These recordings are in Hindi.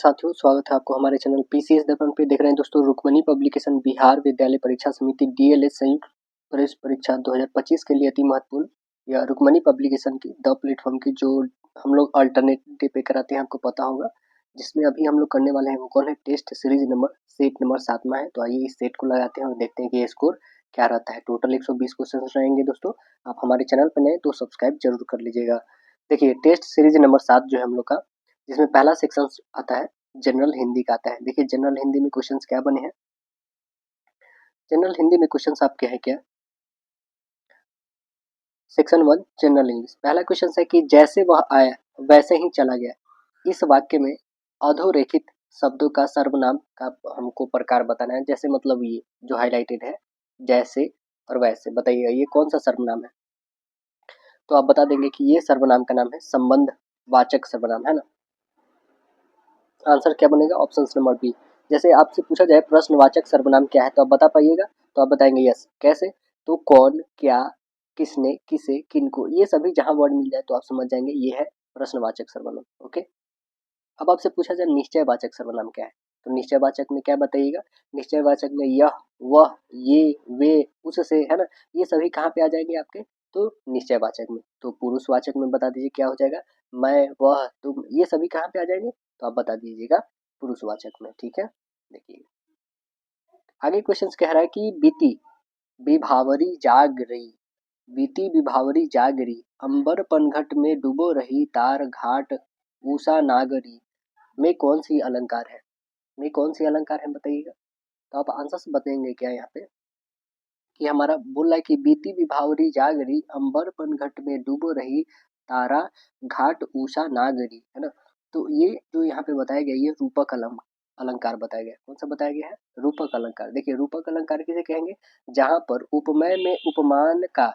साथियों, स्वागत है आपको हमारे चैनल पीसीएस दर्पण पे। देख रहे हैं दोस्तों, रुक्मणी पब्लिकेशन बिहार विद्यालय परीक्षा समिति डीएलएड संयुक्त प्रवेश परीक्षा 2025 के लिए अति महत्वपूर्ण या रुक्मणी पब्लिकेशन की द प्लेटफॉर्म की जो हम लोग अल्टरनेट डे पे कराते हैं, आपको पता होगा। जिसमें अभी हम लोग करने वाले हैं वो कौन है, test series number set number 7 है। तो आइए इस सेट को लगाते हैं और देखते हैं कि ये स्कोर क्या रहता है। टोटल 120 क्वेश्चन रहेंगे दोस्तों। आप हमारे चैनल पर नए तो सब्सक्राइब जरूर कर लीजिएगा। देखिए, टेस्ट सीरीज नंबर 7 जो है हम लोग का, जिसमें पहला सेक्शन आता है जनरल हिंदी का आता है। देखिए, जनरल हिंदी में क्वेश्चंस क्या बने हैं। जनरल हिंदी में क्वेश्चंस आपके हैं क्या, सेक्शन 1 जनरल इंग्लिश। पहला क्वेश्चन है कि जैसे वह आया वैसे ही चला गया, इस वाक्य में अधोरेखित शब्दों का सर्वनाम का हमको प्रकार बताना है। जैसे मतलब ये जो हाईलाइटेड है, जैसे और वैसे, बताइएगा ये कौन सा सर्वनाम है। तो आप बता देंगे कि ये सर्वनाम का नाम है संबंध वाचक सर्वनाम, है ना। आंसर क्या बनेगा, ऑप्शन नंबर बी। जैसे आपसे पूछा जाए प्रश्नवाचक सर्वनाम क्या है, तो आप बता पाइएगा। तो आप बताएंगे यस। कैसे, तो कौन, क्या, किसने, किसे, किनको, ये सभी जहां वर्ड मिल जाए तो आप समझ जाएंगे ये है प्रश्नवाचक सर्वनाम। ओके। अब आपसे पूछा जाए निश्चयवाचक सर्वनाम क्या है, तो निश्चयवाचक में क्या बताइएगा। निश्चयवाचक में यह, वह, ये, वे, उससे, है ना, ये सभी कहाँ पे आ जाएंगे आपके, तो निश्चयवाचक में। तो पुरुषवाचक में बता दीजिए क्या हो जाएगा, मैं, वह, तुम, ये सभी कहाँ पे आ जाएंगे, तो आप बता दीजिएगा पुरुषवाचक में। ठीक है, देखिए आगे क्वेश्चन कह रहा है कि बीती विभावरी जाग रही, बीती विभावरी जाग रही, अंबर पनघट में डूबो रही, तार घाट ऊषा नागरी में कौन सी अलंकार है, में कौन सी अलंकार है बताइएगा। तो आप आंसर बताएंगे क्या यहाँ पे, कि हमारा बोल रहा है कि बीती विभावरी जागरी, अंबर पनघट में डूबो रही, तारा घाट उषा नागरी, है ना। तो ये जो यहाँ पे बताया गया, ये रूपक अलंकार बताया गया। कौन सा बताया गया है, रूपक अलंकार। देखिए, रूपक अलंकार किसे कहेंगे, जहां पर उपमेय में उपमान का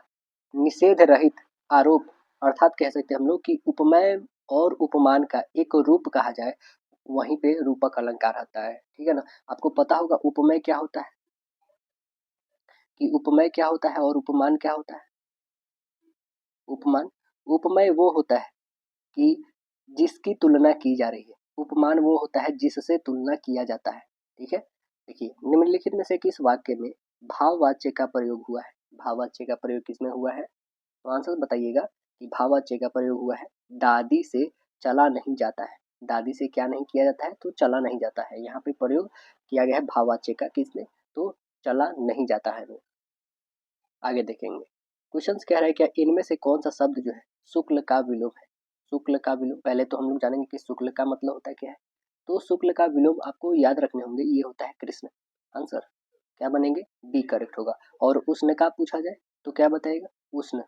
निषेध रहित आरोप, अर्थात कह सकते हैं हम लोग कि उपमेय और उपमान का एक रूप कहा जाए, वहीं पे रूपक अलंकार आता है। ठीक है ना। आपको पता होगा उपमेय क्या होता है, कि उपमेय क्या होता है और उपमान क्या होता है। उपमान, उपमेय वो होता है कि जिसकी तुलना की जा रही है, उपमान वो होता है जिससे तुलना किया जाता है। ठीक है। देखिए, निम्नलिखित में से किस वाक्य में भाववाच्य का प्रयोग हुआ है, भाववाच्य का प्रयोग किसमें हुआ है, तो आंसर बताइएगा कि भाववाच्य का प्रयोग हुआ है दादी से चला नहीं जाता है। दादी से क्या नहीं किया जाता है, तो चला नहीं जाता है। यहाँ पे प्रयोग किया गया है भाववाच्य का, किसमें, तो चला नहीं जाता है। आगे देखेंगे, क्वेश्चंस कह रहा है क्या इनमें से कौन सा शब्द जो है शुक्ल का विलोम है। शुक्ल का विलोम, पहले तो हम लोग जानेंगे कि शुक्ल का मतलब होता है क्या है। तो शुक्ल का विलोम आपको याद रखने होंगे, ये होता है कृष्ण। आंसर क्या बनेंगे, बी करेक्ट होगा। और उष्ण का पूछा जाए तो क्या बताएगा, उष्ण,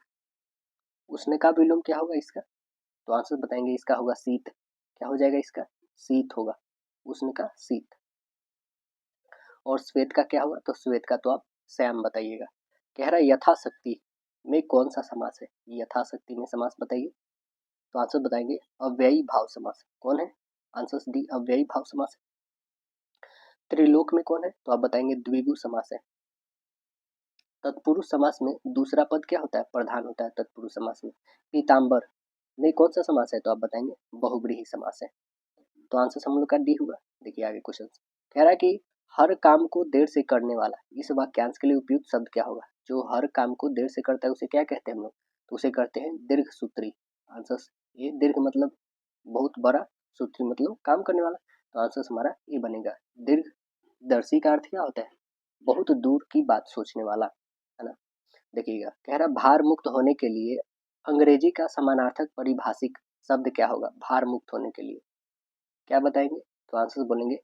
उष्ण का विलोम क्या होगा इसका, तो आंसर बताएंगे इसका होगा शीत। क्या हो जाएगा इसका, शीत होगा, उष्ण का शीत। और श्वेत का क्या होगा, तो श्वेत का तो आप श्याम बताइएगा। कह रहा है यथाशक्ति में कौन सा समास है, यथाशक्ति में समास बताइए। तो आंसर बताएंगे अव्ययी भाव समास। कौन है, आंसर डी अव्ययी भाव समास है। त्रिलोक में कौन है, तो आप बताएंगे द्विगु समास है। तत्पुरुष समास में दूसरा पद क्या होता है, प्रधान होता है तत्पुरुष समास में। पीताम्बर में कौन सा समास है, तो आप बताएंगे बहुब्रीहि समास है। तो आंसर हम लोग का डी हुआ। देखिए आगे क्वेश्चन कह रहा है कि हर काम को देर से करने वाला, इस वाक्यांश के लिए उपयुक्त शब्द क्या होगा। जो हर काम को देर से करता है उसे क्या कहते हैं हम लोग, तो उसे कहते हैं दीर्घ सूत्री। आंसर ये, दीर्घ मतलब बहुत बड़ा, सूत्री मतलब काम करने वाला। तो आंसर हमारा ये बनेगा। दीर्घदर्शी का अर्थ क्या होता है, बहुत दूर की बात सोचने वाला, है ना। देखिएगा, कह रहा भार मुक्त होने के लिए अंग्रेजी का समानार्थक परिभाषिक शब्द क्या होगा, भार मुक्त होने के लिए क्या बताएंगे, तो आंसर बोलेंगे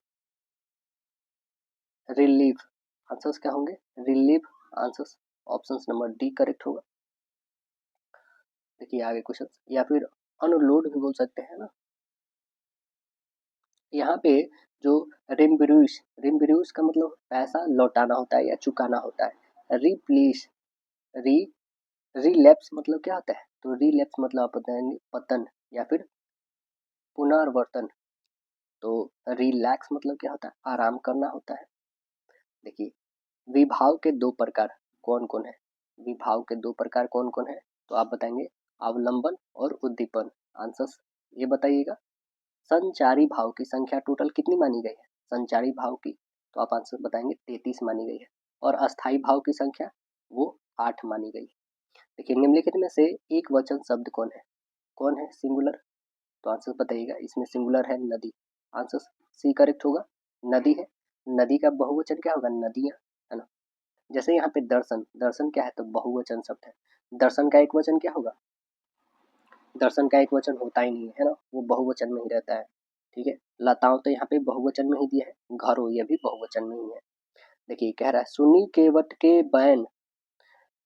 रिलीफ। आंसर्स क्या होंगे, relief. Answers option number D correct होगा। देखिए आगे क्वेश्चन, या फिर अनलोड भी बोल सकते हैं ना। यहाँ पे जो रिम्ब्रूस, रिम्ब्रूस का मतलब पैसा लौटाना होता है या चुकाना होता है। रिप्लीस, री रिलैप्स मतलब क्या होता है, तो रिलैप्स मतलब आप बताएंगे पतन या फिर पुनर्वर्तन। तो रिलैक्स मतलब क्या होता है, आराम करना होता है। देखिए, विभाव के दो प्रकार कौन कौन है, विभाव के दो प्रकार कौन कौन है, तो आप बताएंगे अवलंबन और उद्दीपन। आंसर्स ये बताइएगा। संचारी भाव की संख्या टोटल कितनी मानी गई है? संचारी भाव की तो आप आंसर बताएंगे 33 मानी गई है। और अस्थाई भाव की संख्या वो 8 मानी गई। देखिए निम्नलिखित में से एक वचन शब्द कौन है? कौन है सिंगुलर? तो आंसर बताइएगा। इसमें सिंगुलर है नदी, आंसर सी करेक्ट होगा। नदी है, नदी का बहुवचन क्या होगा? नदियां, है ना। जैसे यहाँ पे दर्शन, दर्शन क्या है? तो बहुवचन शब्द है। दर्शन का एक वचन क्या होगा? दर्शन का एक वचन होता ही नहीं है ना, वो बहुवचन में ही रहता है। ठीक है, लताओं तो यहाँ पे बहुवचन में ही दिया है, घरों ये भी बहुवचन में ही है। देखिए कह रहा है सुनी केवट के बैन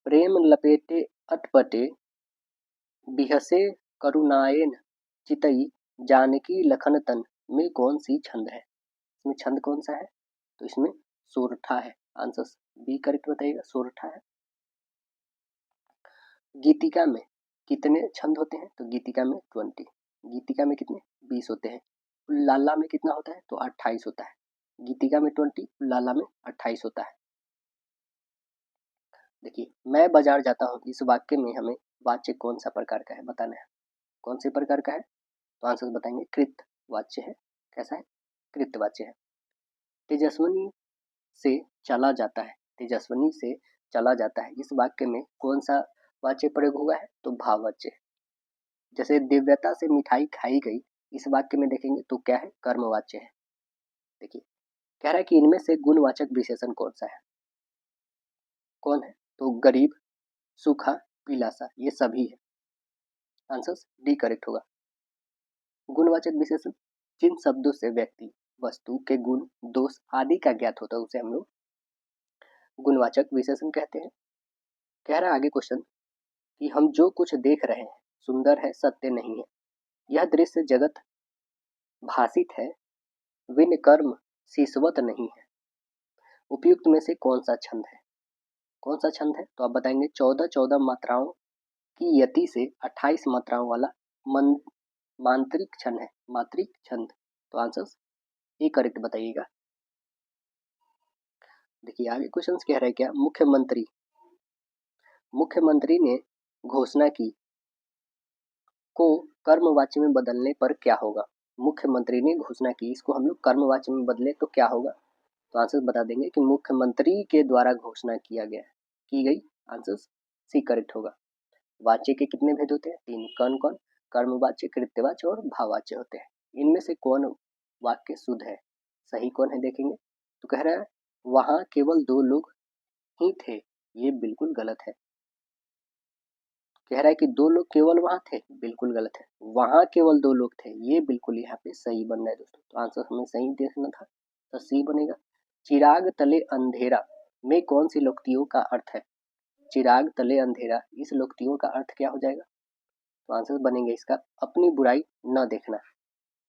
प्रेम लपेटे अटपटे बिहसे करुणायन चितई जानकी लखन तन में कौन सी छंद है? इसमें छंद कौन सा है? तो इसमें सोरठा है, आंसर बी करेक्ट बताइएगा, सोरठा है। गीतिका में कितने छंद होते हैं? तो गीतिका में 20, गीतिका में कितने? 20 होते हैं। लाला में कितना होता है? तो 28 होता है। गीतिका में 20, लाला में 28 होता है। देखिए मैं बाजार जाता हूँ, इस वाक्य में हमें वाच्य कौन सा प्रकार का है बताना है। कौन से प्रकार का है? तो आंसर बताएंगे कृत वाच्य है। कैसा है? कृत वाच्य है। तेजस्विनी से चला जाता है, तेजस्विनी से चला जाता है, इस वाक्य में कौन सा वाच्य प्रयोग हुआ है? तो भाववाच्य। जैसे दिव्यता से मिठाई खाई गई, इस वाक्य में देखेंगे तो क्या है? कर्मवाच्य है। देखिए कह रहा है कि इनमें से गुणवाचक विशेषण कौन सा है? कौन है? तो गरीब, सूखा, पीलासा, ये सभी है। आंसर डी करेक्ट होगा। गुणवाचक विशेषण जिन शब्दों से व्यक्ति वस्तु के गुण दोष आदि का ज्ञात होता है उसे हम लोग गुणवाचक विशेषण कहते हैं। कह रहा है आगे क्वेश्चन कि हम जो कुछ देख रहे हैं सुंदर है, सत्य नहीं है, यह दृश्य जगत भाषित है, विन कर्म शीशवत नहीं है, उपयुक्त में से कौन सा छंद है? कौन सा छंद है? तो आप बताएंगे 14 मात्राओं की यति से 28 मात्राओं वाला मांत्रिक छंद है, मात्रिक छंद। तो आंसर ए करेक्ट बताइएगा। देखिए आगे क्वेश्चन कह रहे हैं क्या? मुख्यमंत्री ने घोषणा की को कर्मवाच्य में बदलने पर क्या होगा? मुख्यमंत्री ने घोषणा की, इसको हम लोग कर्मवाच्य में बदले तो क्या होगा? तो आंसर बता देंगे कि मुख्यमंत्री के द्वारा घोषणा किया गया, की गई, आंसर सी करेक्ट होगा। वाच्य के कितने भेद होते हैं? 3। कौन कौन? कर्मवाच्य, कृत्यवाच्य और भाववाच्य होते हैं। इनमें से कौन वाक्य शुद्ध है, सही कौन है देखेंगे। तो कह रहा है वहां केवल 2 लोग ही थे, ये बिल्कुल गलत है। कह रहा है कि 2 लोग केवल वहां थे, बिल्कुल गलत है। वहां केवल 2 लोग थे, ये बिल्कुल यहाँ पे सही बन रहा है दोस्तों। तो आंसर हमें सही देखना था, तो सी बनेगा। चिराग तले अंधेरा में कौन सी लोकोक्तियों का अर्थ है? चिराग तले अंधेरा, इस लोकोक्तियों का अर्थ क्या हो जाएगा? तो आंसर बनेंगे इसका अपनी बुराई न देखना,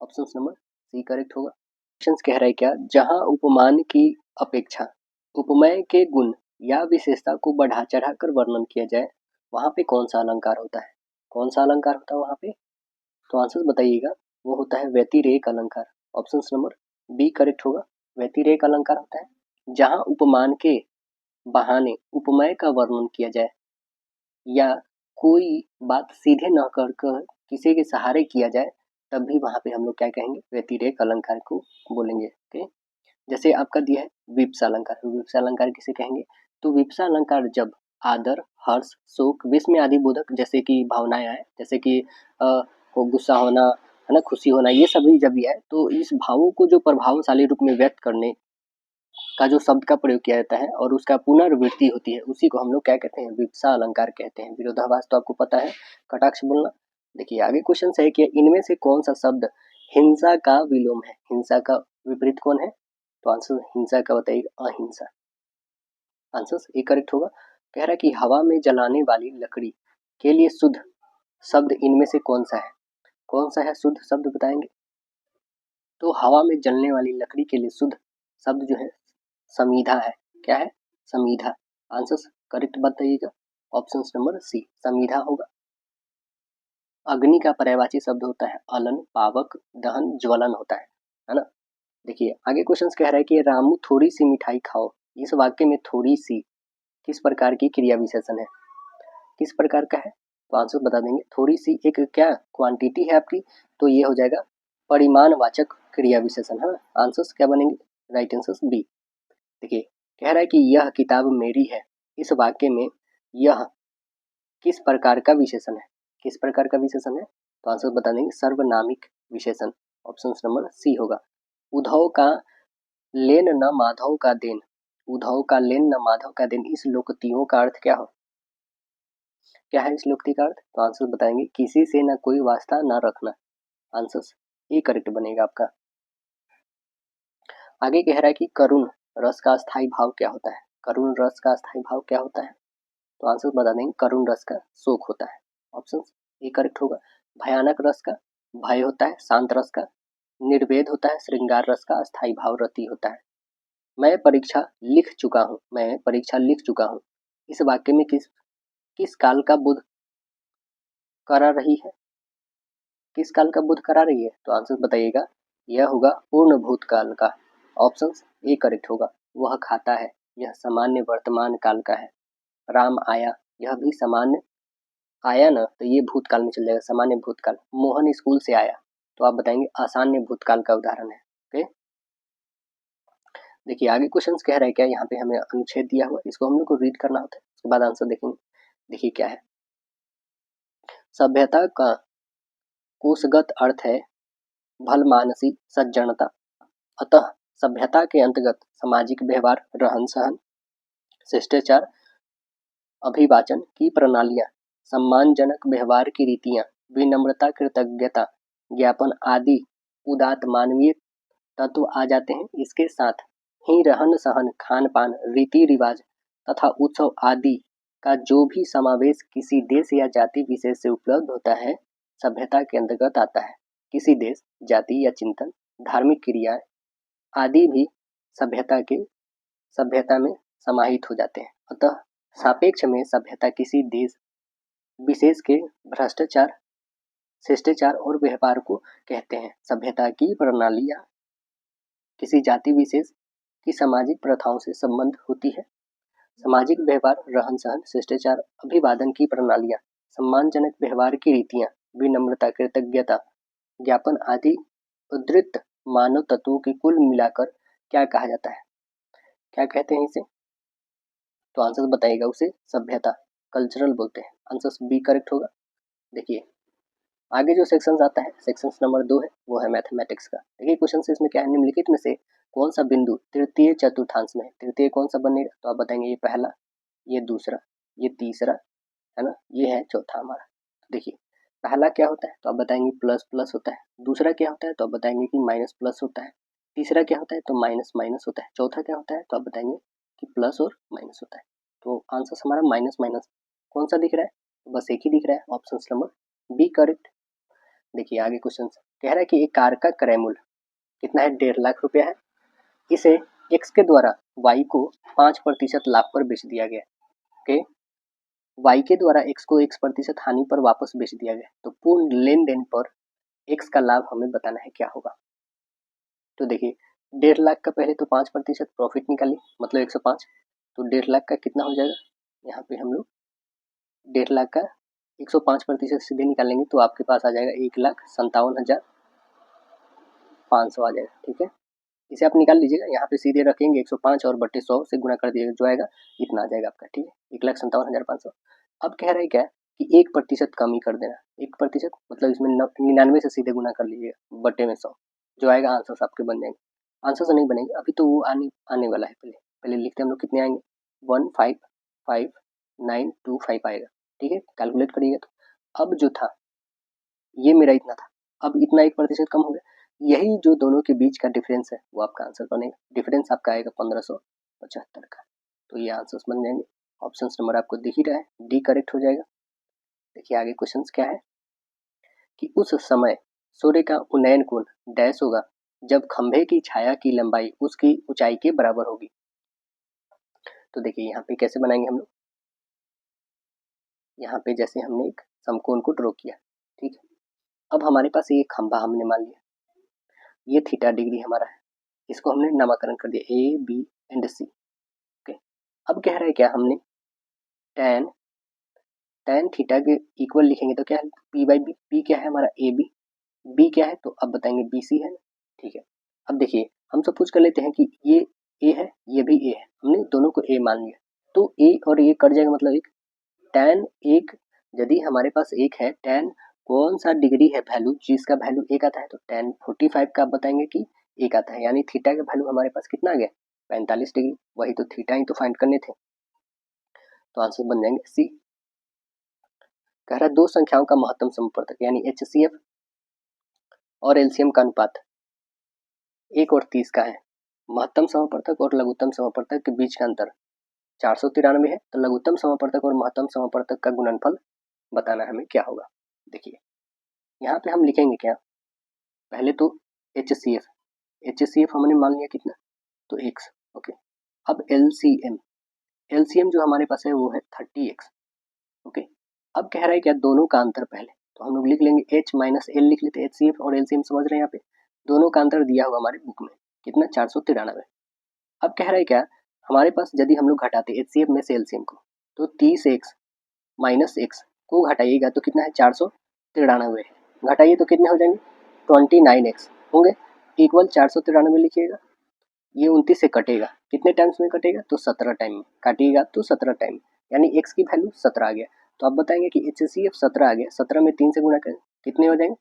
ऑप्शन नंबर सी करेक्ट होगा। क्वेश्चन कह रहा है क्या? जहां उपमान की अपेक्षा उपमेय के गुण या विशेषता को बढ़ा चढ़ा कर वर्णन किया जाए, वहां पे कौन सा अलंकार होता है? कौन सा अलंकार होता है वहां पे? तो आंसर बताइएगा। वो होता है व्यतिरेक अलंकार, ऑप्शन नंबर बी करेक्ट होगा। व्यतिरेक अलंकार होता है जहां उपमान के बहाने उपमेय का वर्णन किया जाए या कोई बात सीधे न कर कर किसी के सहारे किया जाए, तब भी वहां पे हम लोग क्या कहेंगे? व्यतिरेक अलंकार को बोलेंगे। ओके, जैसे आपका दिया है विप्सा अलंकार, विप्सा अलंकार किसे कहेंगे? तो विप्सा अलंकार जब आदर, हर्ष, शोक, विस्मय आदि बोधक जैसे कि भावनाएं आए, जैसे कि को गुस्सा होना, है ना, खुशी होना, ये सभी जब भी आए तो इस भावों को जो प्रभावशाली रूप में व्यक्त करने का जो शब्द का प्रयोग किया जाता है और उसका पुनर्वृत्ति होती है, उसी को हम लोग क्या कहते हैं? विप्सा अलंकार कहते हैं। विरोधाभास तो आपको पता है, कटाक्ष बोलना। देखिए आगे क्वेश्चन है कि इनमें से कौन सा शब्द हिंसा का विलोम है? हिंसा का विपरीत कौन है? तो आंसर हिंसा का बताइएगा, अहिंसा, आंसर ए करेक्ट होगा। कह रहा है कि हवा में जलाने वाली लकड़ी के लिए शुद्ध शब्द इनमें से कौन सा है? कौन सा है शुद्ध शब्द बताएंगे। तो हवा में जलने वाली लकड़ी के लिए शुद्ध शब्द जो है समीधा है। क्या है? समीधा, आंसर करेक्ट बताइएगा, ऑप्शन नंबर सी समीधा होगा। अग्नि का पर्यायवाची शब्द होता है अलन, पावक, दहन, ज्वलन होता है ना। देखिए आगे क्वेश्चन कह रहा है कि रामू थोड़ी सी मिठाई खाओ, इस वाक्य में थोड़ी सी किस प्रकार की क्रिया विशेषण है? किस प्रकार का है? तो आंसर बता देंगे। थोड़ी सी एक क्या क्वांटिटी है आपकी, तो ये हो जाएगा परिमाणवाचक क्रिया विशेषण है। आंसर्स क्या बनेंगे? Right answers B. देखिए कह रहा है कि यह किताब मेरी है, इस वाक्य में यह किस प्रकार का विशेषण है? किस प्रकार का विशेषण है? तो आंसर बता देंगे सर्वनामिक विशेषण। ऑप्शन नंबर सी होगा। उद्धव का लेन न माधव का देन, उद्धव का लेन न माधव का देन, इस लोकोक्तियों का अर्थ क्या हो? क्या है इस लोकोक्ति का अर्थ? तो आंसर बताएंगे किसी से न कोई वास्ता न रखना। आंसर ए करेक्ट बनेगा आपका। आगे कह रहा है कि करुण रस का स्थायी भाव क्या होता है? करुण रस का स्थायी भाव क्या होता है? तो आंसर बता देंगे करुण रस का शोक होता है। ऑप्शन ए करेक्ट होगा। भयानक रस का भय होता है। शांत रस का निर्वेद होता है। श्रृंगार रस का स्थायी भाव रति होता है। मैं परीक्षा लिख चुका हूँ, मैं परीक्षा लिख चुका हूँ, इस वाक्य में किस काल का बोध करा रही है? किस काल का बोध करा रही है? तो आंसर बताइएगा, यह होगा पूर्ण भूतकाल का। ऑप्शन ए करेक्ट होगा। वह खाता है, यह सामान्य वर्तमान काल का है। राम आया, यह भी सामान्य आया ना, तो ये भूतकाल में चल जाएगा, सामान्य भूतकाल। मोहन स्कूल से आया, तो आप बताएंगे आसान्य भूतकाल का उदाहरण है। ओके, देखिए आगे क्वेश्चन कह रहा है क्या, यहाँ पे हमें अनुच्छेद दिया हुआ, इसको हम लोग को रीड करना होता है, उसके बाद आंसर देखेंगे। देखिए क्या है, सभ्यता का कोशगत अर्थ है भलमानसी सज्जनता। अतः सभ्यता के अंतर्गत सामाजिक व्यवहार, रहन सहन, शिष्टाचार, अभिवाचन की प्रणालियां, सम्मानजनक व्यवहार की रीतियां, विनम्रता, कृतज्ञता, ज्ञापन आदि उदात्त मानवीय तत्व आ जाते हैं। इसके साथ ही रहन सहन, खान पान, रीति रिवाज तथा उत्सव आदि का जो भी समावेश किसी देश या जाति विशेष से उपलब्ध होता है, सभ्यता के अंतर्गत आता है। किसी देश, जाति या चिंतन, धार्मिक क्रियाएं आदि भी सभ्यता में समाहित हो जाते हैं। अतः सापेक्ष में सभ्यता किसी देश विशेष के भ्रष्टाचार, शिष्टाचार और व्यवहार को कहते हैं। सभ्यता की प्रणालियां किसी जाति विशेष की सामाजिक प्रथाओं से संबंध होती है। सामाजिक व्यवहार, रहन सहन, शिष्टाचार, अभिवादन की प्रणालियां, सम्मानजनक व्यवहार की रीतियां, विनम्रता, कृतज्ञता, ज्ञापन आदि उद्धृत मानव तत्वों के कुल मिलाकर क्या कहा जाता है? क्या कहते हैं इसे? तो आंसर बताइएगा, उसे सभ्यता, कल्चरल बोलते हैं। आंसर बी करेक्ट होगा। देखिए आगे जो सेक्शन आता है, सेक्शन नंबर 2 है, वो है मैथमेटिक्स का। देखिए क्वेश्चन इसमें क्या है, निम्नलिखित में से कौन सा बिंदु तृतीय चतुर्थांश में है? तृतीय कौन सा बनेगा? तो आप बताएंगे ये पहला, ये दूसरा, ये तीसरा, है ना, ये है चौथा हमारा। देखिए पहला क्या होता है? तो आप बताएंगे प्लस प्लस होता है। दूसरा क्या होता है? तो आप बताएंगे कि माइनस प्लस होता है। तीसरा क्या होता है? तो माइनस माइनस होता है। चौथा क्या होता है? तो आप बताएंगे कि प्लस और माइनस होता है। तो आंसर हमारा माइनस माइनस कौन सा दिख रहा है? बस एक ही दिख रहा है, ऑप्शन नंबर बी करेक्ट। देखिए आगे क्वेश्चन कह रहा है कि एक कार का क्रय मूल्य कितना है? 1.5 लाख रुपया है। इसे x के द्वारा y को 5% लाभ पर बेच दिया गया। ओके, y के द्वारा x को 1% हानि पर वापस बेच दिया गया। तो पूर्ण लेन देन पर x का लाभ हमें बताना है क्या होगा। तो देखिए 1.5 लाख का पहले तो 5% प्रॉफिट निकालिए, मतलब 105। तो 1.5 लाख का कितना हो जाएगा? यहाँ पे हम लोग 1.5 लाख का 105% सीधे निकालेंगे तो आपके पास आ जाएगा 1,57,500 आ जाएगा। ठीक है, इसे आप निकाल लीजिएगा, यहाँ पे सीधे रखेंगे 105 और बट्टे 100 से गुणा कर दिएगा, जो आएगा इतना आ जाएगा आपका। ठीक है, 1,57,500। अब कह रहा है क्या कि 1% कम ही कर देना। 1% मतलब इसमें 99 से सीधे गुना कर लीजिएगा, बट्टे में 100, जो आएगा आंसर आपके बन जाएंगे। आंसर से नहीं बनेंगे, अभी तो वो आने वाला है। पहले लिखते हम लोग कितने आएंगे, 155,925 आएगा। ठीक है, कैलकुलेट करिएगा। तो अब जो था ये मेरा इतना था, अब इतना 1% कम हो गया, यही जो दोनों के बीच का डिफरेंस है वो आपका आंसर बनेगा। डिफरेंस आपका आएगा 1575 का। तो ये आंसर्स बन जाएंगे। ऑप्शन नंबर आपको दिख ही रहा है, डी करेक्ट हो जाएगा। देखिए आगे क्वेश्चन क्या है कि उस समय सूर्य का उन्नयन कोण डैश होगा जब खंभे की छाया की लंबाई उसकी ऊंचाई के बराबर होगी। तो देखिए यहाँ पे कैसे बनाएंगे हम लोग, यहाँ पे जैसे हमने एक समकोण को ड्रॉ किया, ठीक है। अब हमारे पास ये खंभा हमने मान लिया, ये थीटा डिग्री हमारा है, इसको हमने नामकरण कर दिया A B and C. Okay, अब कह रहा है क्या, हमने tan थीटा के इक्वल लिखेंगे तो क्या है, पी बाई बी। पी क्या है हमारा, ए बी, बी क्या है, तो अब बताएंगे बी सी है ना, ठीक है। अब देखिए हम सपोज कर लेते हैं कि ये ए है, ये भी ए है, हमने दोनों को ए मान लिया, तो ए और ये कट जाएगा, मतलब एक tan एक, यदि हमारे पास एक है tan कौन सा डिग्री है वैल्यू जिसका वैल्यू एक आता है, तो tan 45 का आप बताएंगे कि एक आता है, यानी थीटा का वैल्यू हमारे पास कितना आ गया 45 डिग्री, वही तो थीटा ही तो फाइंड करने थे, तो आंसर बन जाएंगे सी। कह रहा है दो संख्याओं का महत्तम समप्रतक यानी HCF और एलसीएम का अनुपात 1 और 30 का है, महत्तम समप्रतक और लघुत्तम समप्रतक के बीच का अंतर 493 है, तो लघुत्तम समप्रतक और महत्तम समप्रतक का गुणनफल बताना हमें क्या होगा। देखिए यहाँ पे हम लिखेंगे क्या, पहले तो HCF हमने मान लिया कितना, तो x, ओके। अब LCM जो हमारे पास है वो है 30x, ओके। अब कह रहा है क्या दोनों का अंतर, पहले तो हम लोग लिख लेंगे h माइनस एल, लिख लेते हैं HCF और LCM समझ रहे हैं, यहाँ पे दोनों का अंतर दिया हुआ हमारे बुक में कितना 493। अब कह रहा है क्या हमारे पास यदि हम लोग घटाते HCF में से LCM को, तो 30x माइनस एक्स को घटाइएगा तो कितना है 493 है, घटाइए तो कितने हो जाएंगे 29x होंगे, इक्वल 493 लिखिएगा, ये 29 से कटेगा, कितने टाइम्स में कटेगा तो 17 टाइम में काटिएगा, तो 17 टाइम यानी x की वैल्यू 17 आ गया, तो आप बताएंगे कि HCF 17 आ गया, 17 में 3 से गुणा करें कितने हो जाएंगे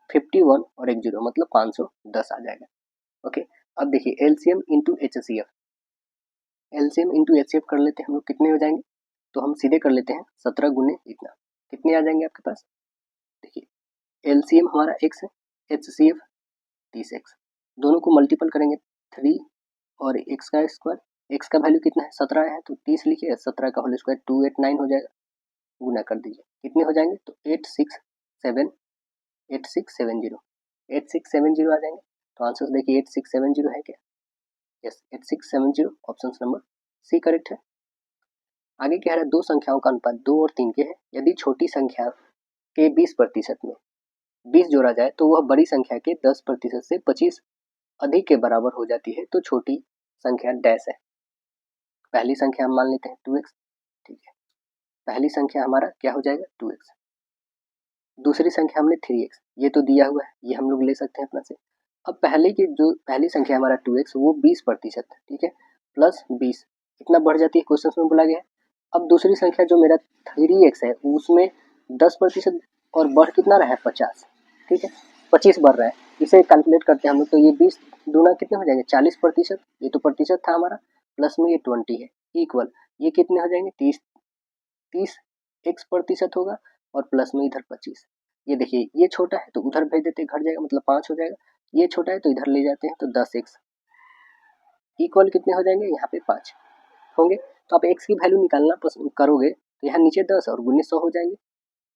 51 और एक जीरो मतलब 510 आ जाएगा, ओके। अब देखिए LCM into HCF, LCM into HCF कर लेते हैं हम लोग, कितने हो जाएंगे, तो हम सीधे कर लेते हैं 17 गुने इतना, कितने आ जाएंगे आपके पास, देखिए LCM हमारा x है, HCF 30x, दोनों को मल्टीपल करेंगे 3 और x का स्क्वायर, x का वैल्यू कितना है 17 है, तो 30 लिखिए, 17 का होल स्क्वायर 289 हो जाएगा, गुना कर दीजिए कितने हो जाएंगे, तो 8670 आ जाएंगे, तो आंसर देखिए 8670 है क्या, yes 8670 option number C correct है। आगे कह रहा है दो संख्याओं का अनुपात 2 और 3 के है, यदि छोटी संख्या के 20% में 20 जोड़ा जाए तो वह बड़ी संख्या के 10% से 25 अधिक के बराबर हो जाती है, तो छोटी संख्या डैश है। पहली संख्या हम मान लेते हैं 2x, ठीक है, पहली संख्या हमारा क्या हो जाएगा 2x, दूसरी संख्या हमने 3x, ये तो दिया हुआ है, ये हम लोग ले सकते हैं अपना से। अब पहले की जो पहली संख्या हमारा 2x वो 20%, ठीक है, प्लस 20 इतना बढ़ जाती है, क्वेश्चन में बोला गया है। अब दूसरी संख्या जो मेरा 3x है उसमें 10% और बढ़ कितना रहा है 50, ठीक है, 25 बढ़ रहा है, इसे कैलकुलेट करते हैं हम लोग, तो ये 20 दूना कितने हो जाएंगे 40%, ये तो प्रतिशत था हमारा, प्लस में ये 20 है, इक्वल ये कितने हो जाएंगे 30 x% होगा, और प्लस में इधर 25, ये देखिए ये छोटा है तो उधर भेज देते घट जाएगा, मतलब 5 हो जाएगा, ये छोटा है तो इधर ले जाते हैं तो 10x इक्वल कितने हो जाएंगे यहाँ पे 5 होंगे, तो आप x की वैल्यू निकालना पसंद करोगे तो यहाँ नीचे 10 और गुने 100 हो जाएंगे,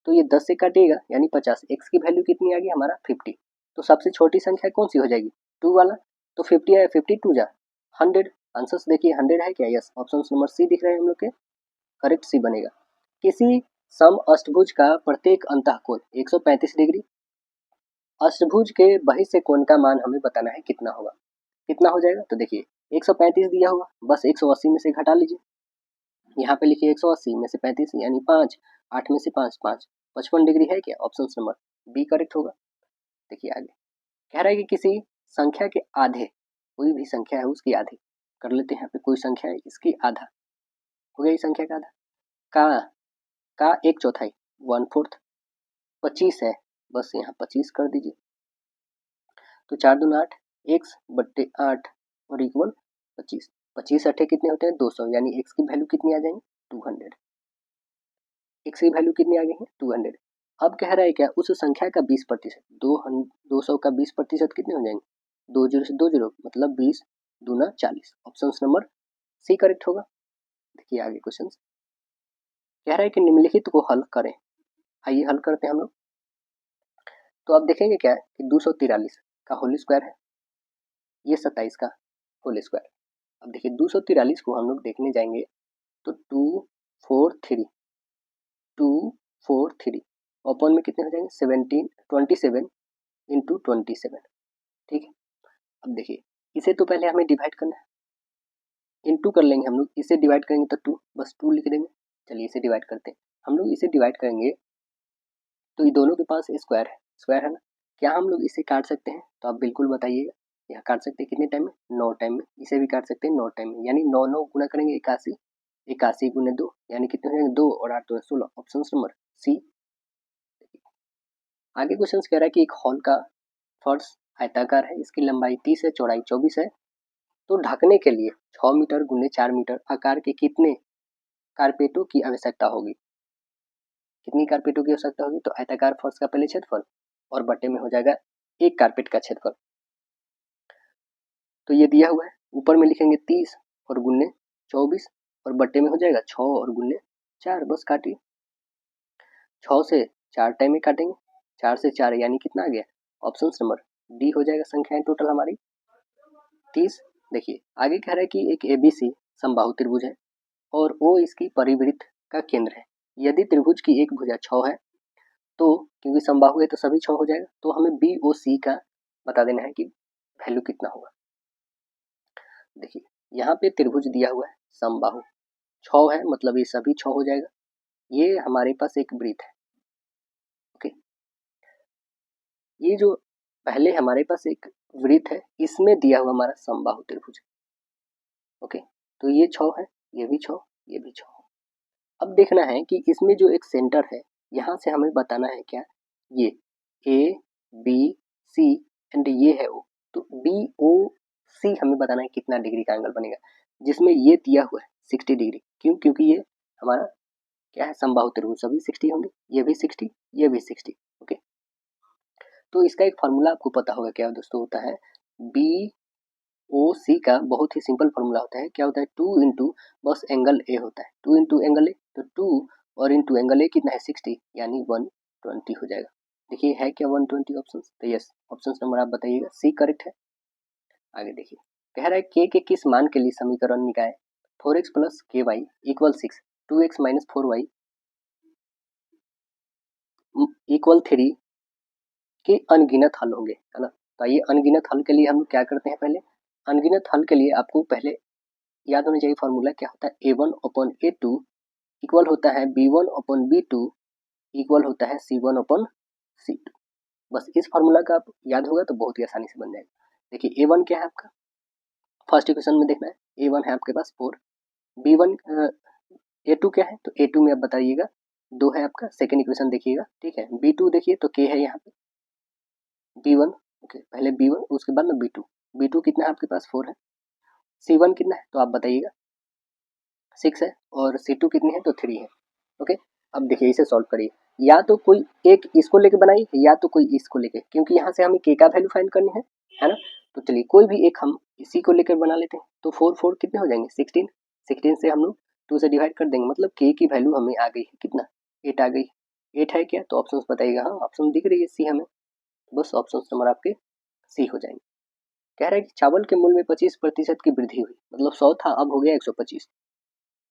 तो ये 10 से काटिएगा यानी 50, x की वैल्यू कितनी आ गई हमारा 50, तो सबसे छोटी संख्या कौन सी हो जाएगी 2 वाला, तो 50 है 52 जा 100, आंसर देखिए 100 है क्या, यस ऑप्शन नंबर सी दिख रहे हैं हम लोग के, करेक्ट सी बनेगा। किसी सम अष्टभुज का प्रत्येक अंतःकोण 135 डिग्री, अष्टभुज के बहिष्य कोण का मान हमें बताना है कितना होगा, कितना हो जाएगा, तो देखिए 135 दिया हुआ, बस 180 में से घटा लीजिए, यहाँ पे लिखिए 180 में से 35 यानी 5, 8 में से 5 5, 55 डिग्री है क्या, ऑप्शन नंबर बी करेक्ट होगा। देखिए आगे कह रहा है कि किसी संख्या के आधे, कोई भी संख्या है उसकी आधी, कर लेते हैं यहाँ पे कोई संख्या है इसकी आधा, हो गया संख्या का आधा, का एक चौथाई 1/4 25 है, बस यहाँ 25 कर दीजिए, तो 4 दूना 8, x/8 और इक्वल 25, 25 अट्ठे कितने होते हैं 200, यानी x की वैल्यू कितनी आ जाएंगी 200, x की वैल्यू कितनी आ गई है 200। अब कह रहा है क्या उस संख्या का 20%, 200 का 20% कितने हो जाएंगे 2 जीरो से 2 जीरो मतलब 20 दूना 40, ऑप्शन नंबर सी करेक्ट होगा। देखिए आगे क्वेश्चन कह रहा है कि निम्नलिखित को हल करें, आइए हल करते हैं हम लोग। तो आप देखेंगे क्या कि 243 का होल स्क्वायर है, ये 27 का होल स्क्वायर। अब देखिए 243 को हम लोग देखने जाएंगे तो 243 ओपन में कितने हो जाएंगे 27 इंटू 27, ठीक है। अब देखिए इसे तो पहले हमें डिवाइड करना है, इंटू कर लेंगे हम लोग, इसे डिवाइड करेंगे तो 2, बस 2 लिख देंगे, चलिए इसे डिवाइड करते हैं हम लोग, इसे डिवाइड करेंगे तो ये दोनों के पास स्क्वायर है ना, क्या हम लोग इसे काट सकते हैं? तो आप बिल्कुल बताइएगा। यहाँ काट सकते हैं कितने टाइम में? 9 टाइम में। इसे भी काट सकते हैं 9 टाइम में, यानी 9 गुना करेंगे 81, 81 गुने 2 यानी कितने हो जाएंगे? 2 और 8 तो 16। Option number C. आगे क्वेश्चन कह रहा है कि एक हॉल का फर्श आयताकार है, इसकी लंबाई 30 है, चौड़ाई 24 है, तो ढकने के लिए 6 मीटर गुने 4 मीटर आकार के कितने कारपेटों की आवश्यकता होगी? कितनी कारपेटों की आवश्यकता होगी? तो आयताकार फर्श का पहले क्षेत्रफल और बटे में हो जाएगा एक कारपेट का क्षेत्रफल। तो ये दिया हुआ है, ऊपर में लिखेंगे 30 और गुने 24 और बटे में हो जाएगा 6 और गुने 4। बस काटिए, 6 से 4 टाइम में काटेंगे, 4 से 4 यानी कितना आ गया? ऑप्शन नंबर डी हो जाएगा संख्याएं टोटल हमारी 30। देखिए आगे कह रहा है कि एक ABC समबाहु त्रिभुज है और O इसकी परिवृत्त का केंद्र है। यदि त्रिभुज की एक भुजा 6 है, तो क्योंकि समबाहु है तो सभी 6 हो जाएगा, तो हमें BOC का बता देना है कि वैल्यू कितना होगा। देखिए यहाँ पे त्रिभुज दिया हुआ है समबाहु 6 है, मतलब ये सभी 6 हो जाएगा। ये हमारे पास एक वृत्त है। ओके, ये जो पहले हमारे पास एक वृत्त है, इसमें दिया हुआ हमारा समबाहु त्रिभुज है। ओके, तो ये 6 है, ये भी 6, ये भी 6। अब देखना है कि इसमें जो एक सेंटर है, यहाँ से हमें बताना है क्या? ये ABC एंड ये है O, तो BOC हमें बताना है कितना डिग्री का एंगल बनेगा, जिसमें ये दिया हुआ है 60 डिग्री। क्यों? क्योंकि ये हमारा क्या है? समबाहु त्रिभुज, सभी 60 होंगे, ये भी 60, ये भी 60। ओके, तो इसका एक फार्मूला आपको पता होगा क्या दोस्तों? होता है BOC का बहुत ही सिंपल फार्मूला होता है। क्या होता है? 2 इंटू बस एंगल A होता है, 2 इंटू एंगल A, तो 2 और इंटू एंगल A कितना है? 60, यानी 120 हो जाएगा। देखिए है क्या 120 ऑप्शन? तो यस, ऑप्शन नंबर आप बताइएगा, सी करेक्ट है। आगे देखिए, कह रहा है k के किस मान के लिए समीकरण निकाय 4x plus ky equal 6, 2x minus 4y equal 3 के अनगिनत हल होंगे, है ना? तो ये अनगिनत हल के लिए हम क्या करते हैं? पहले अनगिनत हल के लिए आपको पहले याद होना चाहिए फार्मूला क्या होता है? A1 अपॉन A2 इक्वल होता है B1 अपॉन B2 इक्वल होता है C1 अपॉन C2। बस इस फार्मूला का आप याद होगा तो बहुत ही आसानी से बन जाएगा। देखिए A1 क्या है आपका? फर्स्ट इक्वेशन में देखना है, A1 है आपके पास 4, B1 A2 क्या है? तो A2 में आप बताइएगा 2 है आपका। सेकेंड इक्वेशन देखिएगा, ठीक है। B2 देखिए तो K है यहाँ पे, B1, ओके, पहले B1 उसके बाद में B2, B2 कितना है आपके पास? 4 है। C1 कितना है तो आप बताइएगा, 6 है, और C2 कितनी है? तो 3 है। ओके, अब देखिए इसे सॉल्व करिए, या तो कोई एक इसको लेके बनाइए या तो कोई इसको लेके, क्योंकि यहाँ से हमें K का वैल्यू फाइंड करनी है ना? तो चलिए कोई भी एक हम इसी को लेकर बना लेते हैं। तो 4 कितने हो जाएंगे? 16, 16 से हम लोग 2 से डिवाइड कर देंगे, मतलब K की वैल्यू हमें आ गई है कितना? 8 आ गई। 8 है क्या? तो ऑप्शन बताइएगा। हाँ, ऑप्शन दिख रही है सी हमें, बस ऑप्शन नंबर आपके सी हो जाएंगे। कह रहा है कि चावल के मूल्य में 25% की वृद्धि हुई, मतलब 100 था अब हो गया 125।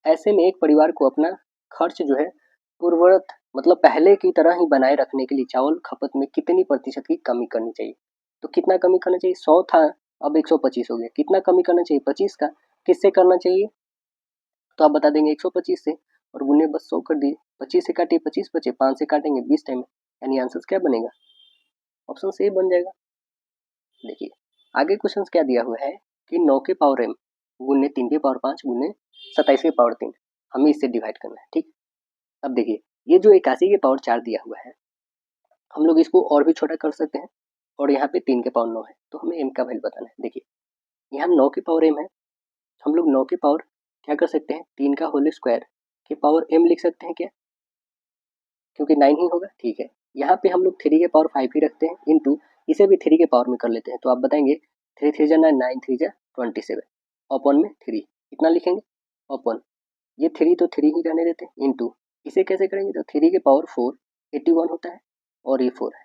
ऐसे में एक परिवार को अपना खर्च जो है पूर्ववत मतलब पहले की तरह ही बनाए रखने के लिए चावल खपत में कितनी प्रतिशत की कमी करनी चाहिए? तो कितना कमी करना चाहिए? 100 था अब 125 हो गया, कितना कमी करना चाहिए? 25 का। किससे करना चाहिए? तो आप बता देंगे 125 से, और गुने बस 100 कर दिए, 25 से काटिए 25 बचे, 5 से काटेंगे 20 टाइम, यानी आंसर क्या बनेगा? ऑप्शन से बन जाएगा। देखिए आगे क्वेश्चन क्या दिया हुआ है कि 9 के पावर m गुने 3 के पावर 5 गुने 27 के पावर 3, हमें इससे डिवाइड करना है, ठीक। अब देखिए ये जो 81 के पावर 4 दिया हुआ है, हम लोग इसको और भी छोटा कर सकते हैं, और यहाँ पे 3 के पावर 9 है, तो हमें m का वैल्यू बताना है। देखिए यहाँ 9 के पावर m है, हम लोग 9 के पावर क्या कर सकते हैं? 3 का होल स्क्वायर के पावर m लिख सकते हैं क्या? क्योंकि 9 ही होगा, ठीक है। यहाँ पे हम लोग 3 के पावर 5 ही रखते हैं, इंटू इसे भी 3 के पावर में कर लेते हैं, तो आप बताएंगे 3 3 जा 9, 9 3 जा 27, अपॉन में 3 इतना लिखेंगे, अपॉन ये 3 तो 3 ही रहने देते हैं, इंटू इसे कैसे करेंगे? तो 3 के पावर 4 81 होता है, और ये 4 है,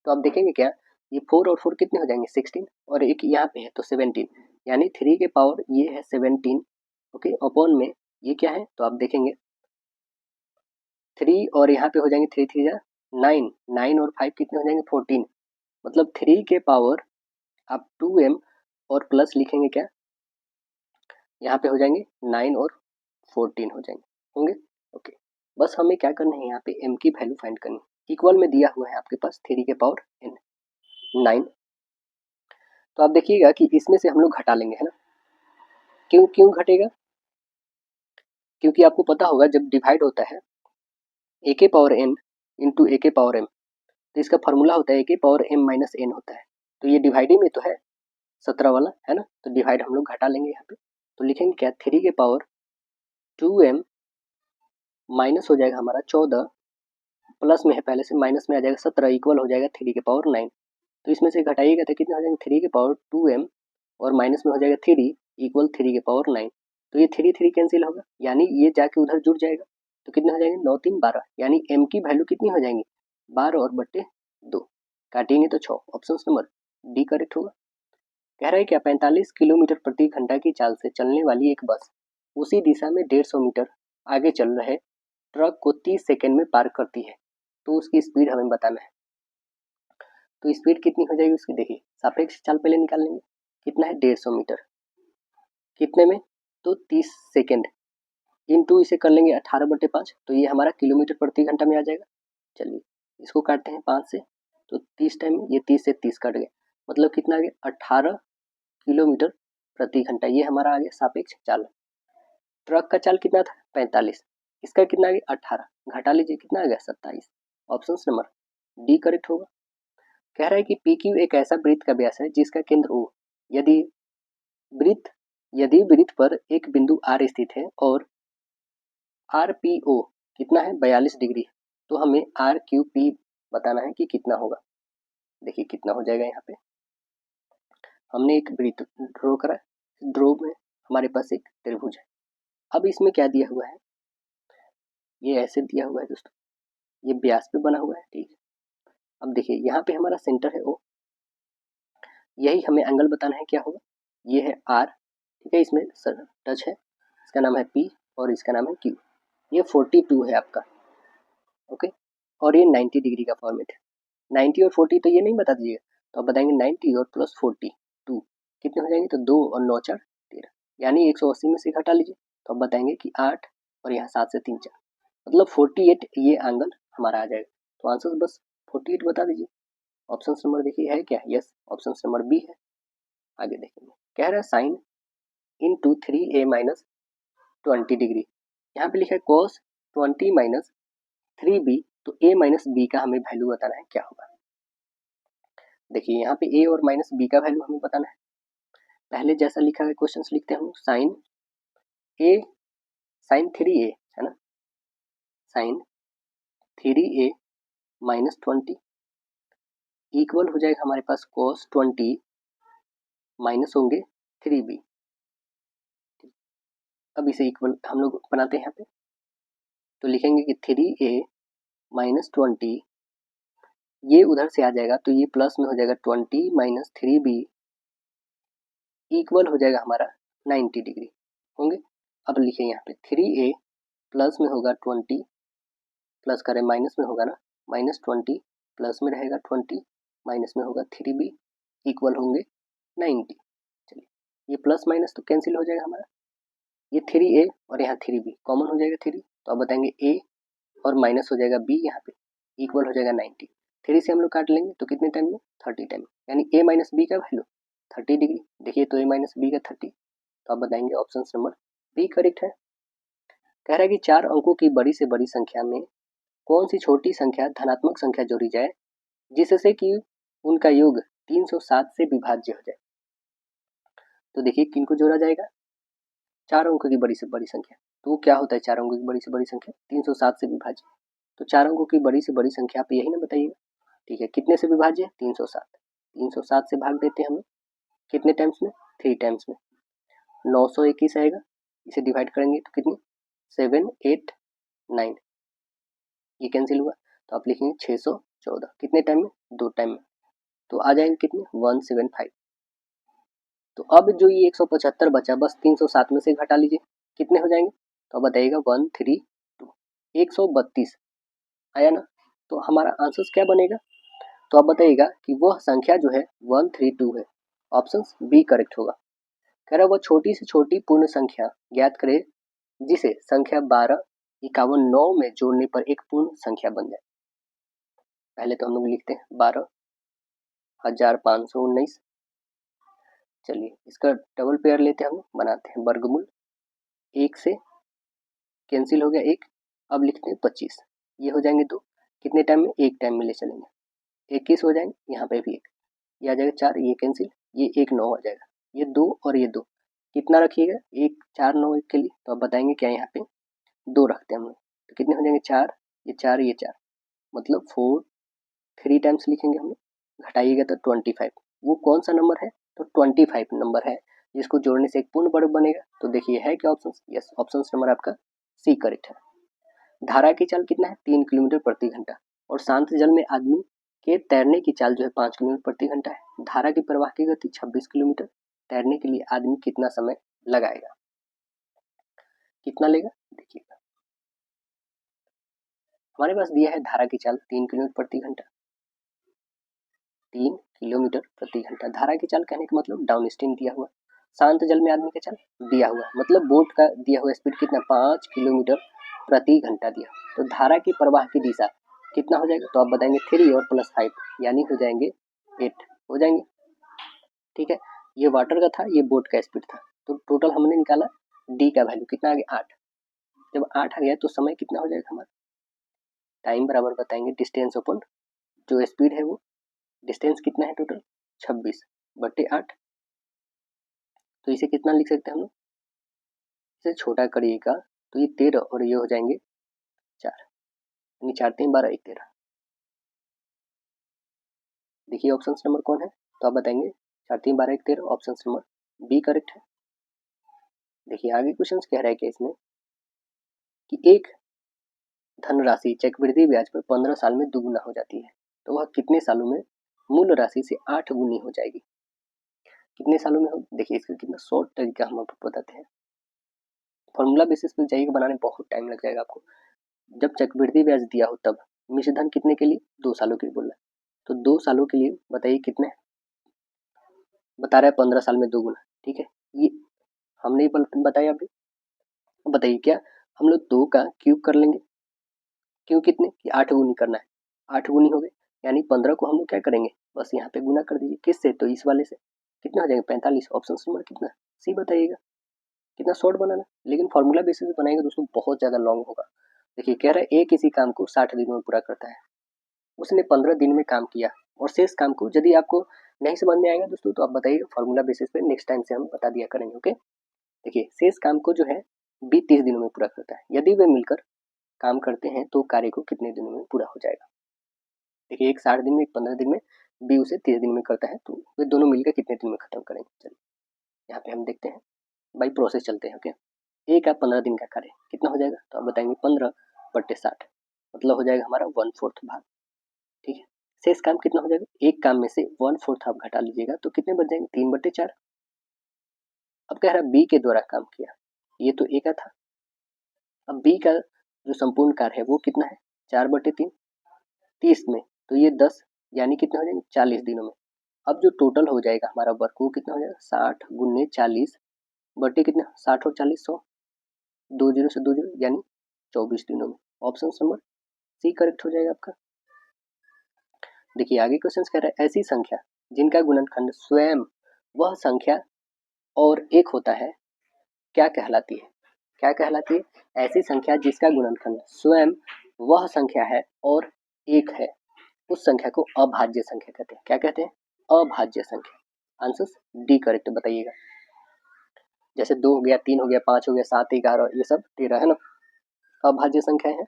तो आप देखेंगे क्या, ये 4 और 4 कितने हो जाएंगे? 16, और एक यहाँ पे है तो 17, यानी 3 के पावर ये है 17, ओके, अपॉन में ये क्या है? तो आप देखेंगे 3 और यहाँ पे हो जाएंगे 3 3 जा 9, 9 और 5 कितने हो जाएंगे? 14, मतलब 3 के पावर आप 2m और प्लस लिखेंगे क्या? यहाँ पे हो जाएंगे 9 और 14 हो जाएंगे होंगे। ओके, बस हमें क्या करना है? यहाँ पे m की वैल्यू फाइंड करनी है। इक्वल में दिया हुआ है आपके पास 3 के पावर n 9। तो आप देखिएगा कि इसमें से हम लोग घटा लेंगे, है ना। क्यों क्यों घटेगा? क्योंकि आपको पता होगा जब डिवाइड होता है a के पावर n इंटू a के पावर m, तो इसका फार्मूला होता है a के पावर m माइनस n होता है। तो ये डिवाइडिंग में तो है 17 वाला, है ना। तो डिवाइड हम लोग घटा लेंगे यहाँ पे, तो लिखेंगे क्या 3 के पावर 2m माइनस हो जाएगा हमारा 14, प्लस में है पहले से, माइनस में आ जाएगा 17, इक्वल हो जाएगा 3 के पावर 9। तो इसमें से घटाइएगा तो कितना हो जाएगा 3 के पावर 2m और माइनस में हो जाएगा 3 इक्वल 3 के पावर 9। तो ये 3 कैंसिल होगा, यानी ये जाके उधर जुड़ जाएगा। तो कितने हो जाएंगे 9 3 12, यानी m की वैल्यू कितनी हो जाएंगी 12 और बट्टे 2, काटेंगे तो 6। ऑप्शन नंबर डी करेक्ट होगा। कह रहा है क्या 45 किलोमीटर प्रति घंटा की चाल से चलने वाली एक बस उसी दिशा में 150 मीटर आगे चल रहे ट्रक को 30 सेकेंड में पार करती है, तो उसकी स्पीड हमें बताना है। तो स्पीड कितनी हो जाएगी उसकी, देखिए सापेक्ष चाल पहले निकाल लेंगे। कितना है 150 मीटर, कितने में तो 30 सेकेंड, इनटू इसे कर लेंगे 18/5, तो ये हमारा किलोमीटर प्रति घंटा में आ जाएगा। चलिए इसको काटते हैं 5 से, तो 30 टाइम ये 30 से 30 कट गया, मतलब कितना आ गया 18 किलोमीटर प्रति घंटा। ये हमारा आ गया सापेक्ष चाल। ट्रक का चाल कितना था 45, इसका कितना आ गया 18, घटा लीजिए कितना आ गया 27। ऑप्शन नंबर डी करेक्ट होगा। कह रहा है कि पी क्यू एक ऐसा वृत्त का व्यास है जिसका केंद्र ओ, यदि वृत्त पर एक बिंदु आर स्थित है और आर पी ओ कितना है 42 डिग्री, तो हमें आर क्यू पी बताना है कि कितना होगा। देखिए कितना हो जाएगा, यहाँ पे हमने एक वृत्त ड्रॉ करा, ड्रॉ में हमारे पास एक त्रिभुज है। अब इसमें क्या दिया हुआ है, ये ऐसे दिया हुआ है दोस्तों, ये व्यास पे बना हुआ है, ठीक है। अब देखिए यहाँ पे हमारा सेंटर है ओ, यही हमें एंगल बताना है क्या होगा, ये है आर, ठीक है, इसमें टच है, इसका नाम है पी और इसका नाम है क्यू। ये 42 है आपका, ओके, और ये 90 डिग्री का फॉर्मेट है। 90 और 40 तो ये नहीं बता दीजिएगा, तो आप बताएंगे 90 और प्लस 42 कितने हो जाएंगे, तो 2 और 9 4 13, यानी 180 में से घटा लीजिए, तो आप बताएंगे कि 8 और यहाँ 7 से 3 4, मतलब 48 ये एंगल हमारा आ जाएगा। तो आंसर बस 48 बता दीजिए। ऑप्शन नंबर देखिए है क्या, यस ऑप्शन नंबर बी है। आगे देखेंगे, कह रहा है sine into 3a minus 20 degree, यहाँ पे लिखा है cos 20 माइनस 3b, तो a माइनस बी का हमें वैल्यू बताना है क्या होगा। देखिए यहाँ पे a और माइनस बी का वैल्यू हमें बताना है। पहले जैसा लिखा है क्वेश्चन लिखते हैं हम, साइन 3a है ना, साइन 3a माइनस 20 इक्वल हो जाएगा हमारे पास cos 20 माइनस होंगे 3b। अब इसे इक्वल हम लोग बनाते हैं यहाँ पे, तो लिखेंगे कि 3a माइनस 20, ये उधर से आ जाएगा तो ये प्लस में हो जाएगा 20 माइनस 3b इक्वल हो जाएगा हमारा 90 डिग्री होंगे। अब लिखें यहाँ पे 3a प्लस में होगा 20, प्लस करें माइनस में होगा ना, माइनस 20 प्लस में रहेगा 20, माइनस में होगा 3b इक्वल होंगे 90। चलिए ये प्लस माइनस तो कैंसिल हो जाएगा हमारा, ये 3a और यहाँ 3b कॉमन हो जाएगा 3, तो अब बताएंगे a और माइनस हो जाएगा b, यहाँ पे इक्वल हो जाएगा 90। 3 से हम लोग काट लेंगे तो कितने टाइम में 30 टाइम, यानी a माइनस बी का वैल्यू 30 डिग्री। देखिए तो a माइनस बी का 30, तो आप बताएंगे ऑप्शन नंबर बी करेक्ट है। कह रहा है कि 4 अंकों की बड़ी से बड़ी संख्या में कौन सी छोटी संख्या धनात्मक संख्या जोड़ी जाए जिससे कि उनका योग 307 से विभाज्य हो जाए। तो देखिए किनको जोड़ा जाएगा, 4 अंकों की बड़ी से बड़ी संख्या, तो वो क्या होता है 4 अंकों की बड़ी से बड़ी संख्या 307 से विभाज्य। तो 4 अंकों की बड़ी से बड़ी संख्या आप यही ना बताइएगा, ठीक है, कितने से विभाज्य है 307, 307 से भाग देते हैं हम कितने टाइम्स में 3 टाइम्स में, 921 आएगा, इसे डिवाइड करेंगे तो कितनी 7 8 9, ये कैंसिल हुआ, तो आप लिखेंगे 614 कितने टाइम में 2 टाइम में, तो आ जाएंगे कितने 175। तो अब जो ये 175 बचा बस 307 में से घटा लीजिए कितने हो जाएंगे, तो अब बताइएगा 132, 132 आया ना। तो हमारा आंसर क्या बनेगा, तो आप बताइएगा कि वह संख्या जो है 132 है। ऑप्शन बी करेक्ट होगा। कह रहा है वह छोटी से छोटी पूर्ण संख्या ज्ञात करे जिसे संख्या 12 51 9 में जोड़ने पर एक पूर्ण संख्या बन जाए। पहले तो हम लोग लिखते हैं 12,519। चलिए इसका डबल पेयर लेते हैं, हम लोग बनाते हैं वर्गमूल। 1 से कैंसिल हो गया 1, अब लिखते हैं 25, ये हो जाएंगे 2, कितने टाइम में, एक टाइम में ले चलेंगे, 21 हो जाएंगे, यहाँ पे भी 1, ये आ जाएगा 4, ये कैंसिल, ये 1 9 हो जाएगा, ये 2 और ये 2, कितना रखिएगा 1 4 9 1 के लिए, तो अब बताएंगे क्या, यहाँ पे 2 रखते हैं हम लोग, तो कितने हो जाएंगे 4, ये 4 ये 4, मतलब 4 3 टाइम्स लिखेंगे हम लोग, घटाइएगा तो 25, वो कौन सा नंबर है, तो 25 नंबर है, जिसको जोड़ने से एक पूर्ण वर्ग बनेगा। तो देखिए है क्या ऑप्शन, यस ऑप्शन नंबर आपका सी करेक्ट है। धारा की चाल कितना है, 3 किलोमीटर प्रति घंटा, और शांत जल में आदमी के तैरने की चाल जो है 5 किलोमीटर प्रति घंटा है। धारा की प्रवाह की गति 26 किलोमीटर, तैरने के लिए आदमी कितना समय लगाएगा, कितना लेगा, देखिएगा हमारे पास दिया है धारा की चाल 3 किलोमीटर प्रति घंटा, 3 किलोमीटर प्रति घंटा, धारा की चाल कहने का मतलब डाउन स्ट्रीम दिया हुआ, शांत जल में आदमी का चाल दिया हुआ, मतलब बोट का दिया हुआ स्पीड कितना, 5 किलोमीटर प्रति घंटा दिया, तो धारा की प्रवाह की दिशा कितना हो जाएगा, तो आप बताएंगे 3 और +5 यानी हो जाएंगे 8 हो जाएंगे, ठीक है। ये वाटर का था, ये बोट का स्पीड था, तो टोटल हमने निकाला डी का वैल्यू कितना आ गया 8, जब 8 आ गया तो समय कितना हो जाएगा हमारा, टाइम बराबर बताएंगे डिस्टेंस अपन जो स्पीड है वो, डिस्टेंस कितना है टोटल 26/8, तो इसे कितना लिख सकते हैं हम लोग, इसे छोटा करिएगा तो ये 13 और ये हो जाएंगे 4, यानी 4 3 12 1 13। देखिए ऑप्शन नंबर कौन है, तो आप बताएंगे 4 3 12 1 13, ऑप्शन नंबर बी करेक्ट है। देखिए आगे क्वेश्चन कह रहा है कि इसमें कि एक धनराशि चक्रवृद्धि ब्याज पर 15 साल में दुगुना हो जाती है, तो वह कितने सालों में मूल राशि से 8 गुनी हो जाएगी, कितने सालों में हो, देखिए इसका कितना शॉर्ट तरीका हम आपको बताते हैं, फॉर्मूला बेसिस पे जाइएगा, बनाने में बहुत टाइम लग जाएगा आपको, जब चक्रवृद्धि ब्याज दिया हो तब मिश्र धन कितने के लिए, 2 सालों के लिए बोला है, तो 2 सालों के लिए बताइए कितने, बता रहा है 15 साल में दोगुना, ठीक है, ये हमने बताया अभी, बताइए क्या हम लोग 2 का क्यूब कर लेंगे, क्यों कितने कि 8 गुनी करना है, 8 गुनी हो गए, यानी 15 को हम लोग क्या करेंगे, बस यहाँ पे गुना कर दीजिए, किससे, तो इस वाले से, कितना हो जाएगा 45, ऑप्शन नंबर कितना सी बताइएगा, कितना शॉर्ट बनाना, लेकिन फॉर्मूला बेसिस पे बनाएंगे दोस्तों बहुत ज़्यादा लॉन्ग होगा। देखिए कह रहा है एक इसी काम को 60 दिनों में पूरा करता है, उसने 15 दिन में काम किया, और शेष काम को यदि आपको नहीं समझ में आएगा दोस्तों तो आप बताइए फॉर्मूला बेसिस पे नेक्स्ट टाइम से हम बता दिया करेंगे, ओके। देखिए शेष काम को जो है बी 30 दिनों में पूरा करता है, यदि वे मिलकर काम करते हैं तो कार्य को कितने दिनों में पूरा हो जाएगा, देखिए एक 60 दिन में, एक 15 दिन में, बी उसे 30 दिन में करता है, तो वे दोनों मिलकर कितने दिन में खत्म करेंगे, चलिए यहाँ पे हम देखते हैं, बाई प्रोसेस चलते हैं, ओके। ए का 15 दिन का कार्य कितना हो जाएगा, तो आप बताएंगे 15/60, मतलब हो जाएगा हमारा 1/4 भाग, ठीक है। शेष काम कितना हो जाएगा, एक काम में से 1/4 आप घटा लीजिएगा तो कितने बच जाएंगे, 3/4। अब कह रहा है बी के द्वारा काम किया, ये तो ए का था, अब बी का जो संपूर्ण कार्य है वो कितना है 4/3, 30 में, तो ये 10 यानी कितने हो जाएंगे 40 दिनों में। अब जो टोटल हो जाएगा हमारा वर्क वो कितना हो जाएगा 60 गुने 40 बटे कितना 60 और 40 100, 2 जीरो से 2 जीरो यानी 24 दिनों में, ऑप्शन नंबर सी करेक्ट हो जाएगा आपका। देखिए आगे क्वेश्चन कह रहा है ऐसी संख्या जिनका गुणनखंड स्वयं वह संख्या और एक होता है क्या कहलाती है, क्या कहलाती है, ऐसी संख्या जिसका गुणनखंड स्वयं वह संख्या है और एक है, उस संख्या को अभाज्य संख्या कहते हैं, क्या कहते हैं, अभाज्य संख्या, आंसर डी करेक्ट बताइएगा। जैसे 2 हो गया, 3 हो गया, 5 हो गया, 7 11 ये सब 13 है ना, अभाज्य संख्या है।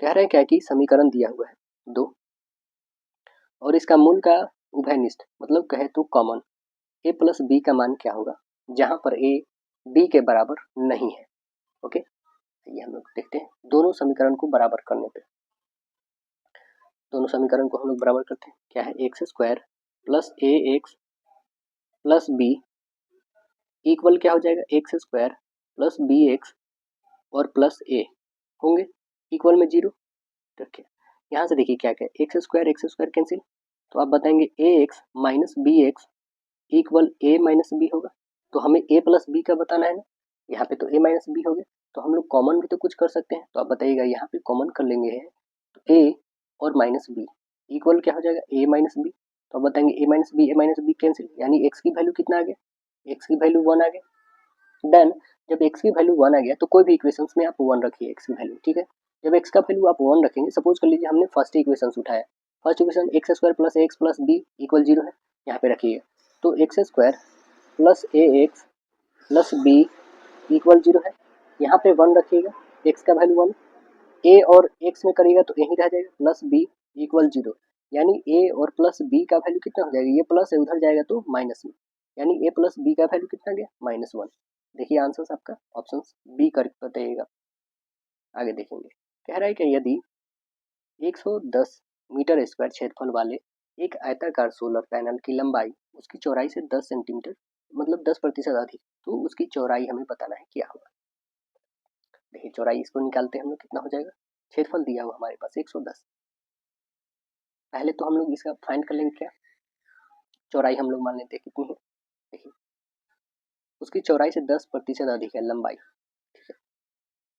कह रहे हैं क्या कि समीकरण दिया हुआ है 2 और इसका मूल का उभयनिष्ठ मतलब कहे तो कॉमन a प्लस बी का मान क्या होगा, जहां पर a b के बराबर नहीं है, ओके। ये हम लोग देखते हैं दोनों समीकरण को बराबर करने पे, दोनों समीकरण को हम लोग बराबर करते हैं, क्या है x² plus a x plus b equal क्या हो जाएगा x² प्लस बी एक्स और प्लस ए होंगे इक्वल में 0, रखिए यहाँ से देखिए क्या क्या x² कैंसिल, तो आप बताएंगे A X minus B X equal A minus B होगा, तो हमें ए प्लस बी का बताना है ना, यहाँ पे तो ए माइनस बी हो गया, तो हम लोग कॉमन भी तो कुछ कर सकते हैं, तो आप बताइएगा यहाँ पे कॉमन कर लेंगे है तो ए और माइनस बी इक्वल क्या हो जाएगा ए माइनस बी। तो अब बताएंगे ए माइनस बी कैंसिल, यानी एक्स की वैल्यू कितना आ गया, एक्स की वैल्यू 1 आ गया। देन जब एक्स की वैल्यू 1 आ गया तो कोई भी इक्वेशंस में आप 1 रखिए एक्स की वैल्यू, ठीक है। जब एक्स का वैल्यू आप 1 रखेंगे, सपोज कर लीजिए हमने फर्स्ट इक्वेशन उठाया, first equation x square plus x plus b equal 0 है, यहाँ पे रखिएगा। तो x square plus a x plus b equal 0 है, यहाँ पे 1 रखिएगा, एक्स का वैल्यू 1, ए और एक्स में करिएगा तो यहीं रह जाएगा, प्लस बी इक्वल 0, यानी ए और प्लस बी का वैल्यू कितना हो जाएगा, ये प्लस है उधर जाएगा तो माइनस में, यानी ए प्लस बी का वैल्यू कितना गया -1। देखिए आंसर आपका ऑप्शन बी करेक्ट बताइएगा। आगे देखेंगे, कह रहा है कि यदि 110 मीटर स्क्वायर क्षेत्रफल वाले एक आयताकार सोलर पैनल की लंबाई उसकी चौड़ाई से 10 सेंटीमीटर मतलब 10% अधिक, तो उसकी चौड़ाई हमें बताना है क्या होगा। देखिए चौड़ाई इसको निकालते हैं हम लोग, कितना हो जाएगा, क्षेत्रफल दिया हुआ हमारे पास 110, पहले तो हम लोग इसका फाइंड कर लेंगे क्या, चौड़ाई हम लोग मान लेते हैं कितनी है। देखिए उसकी चौड़ाई से 10% अधिक है लंबाई, ठीक है।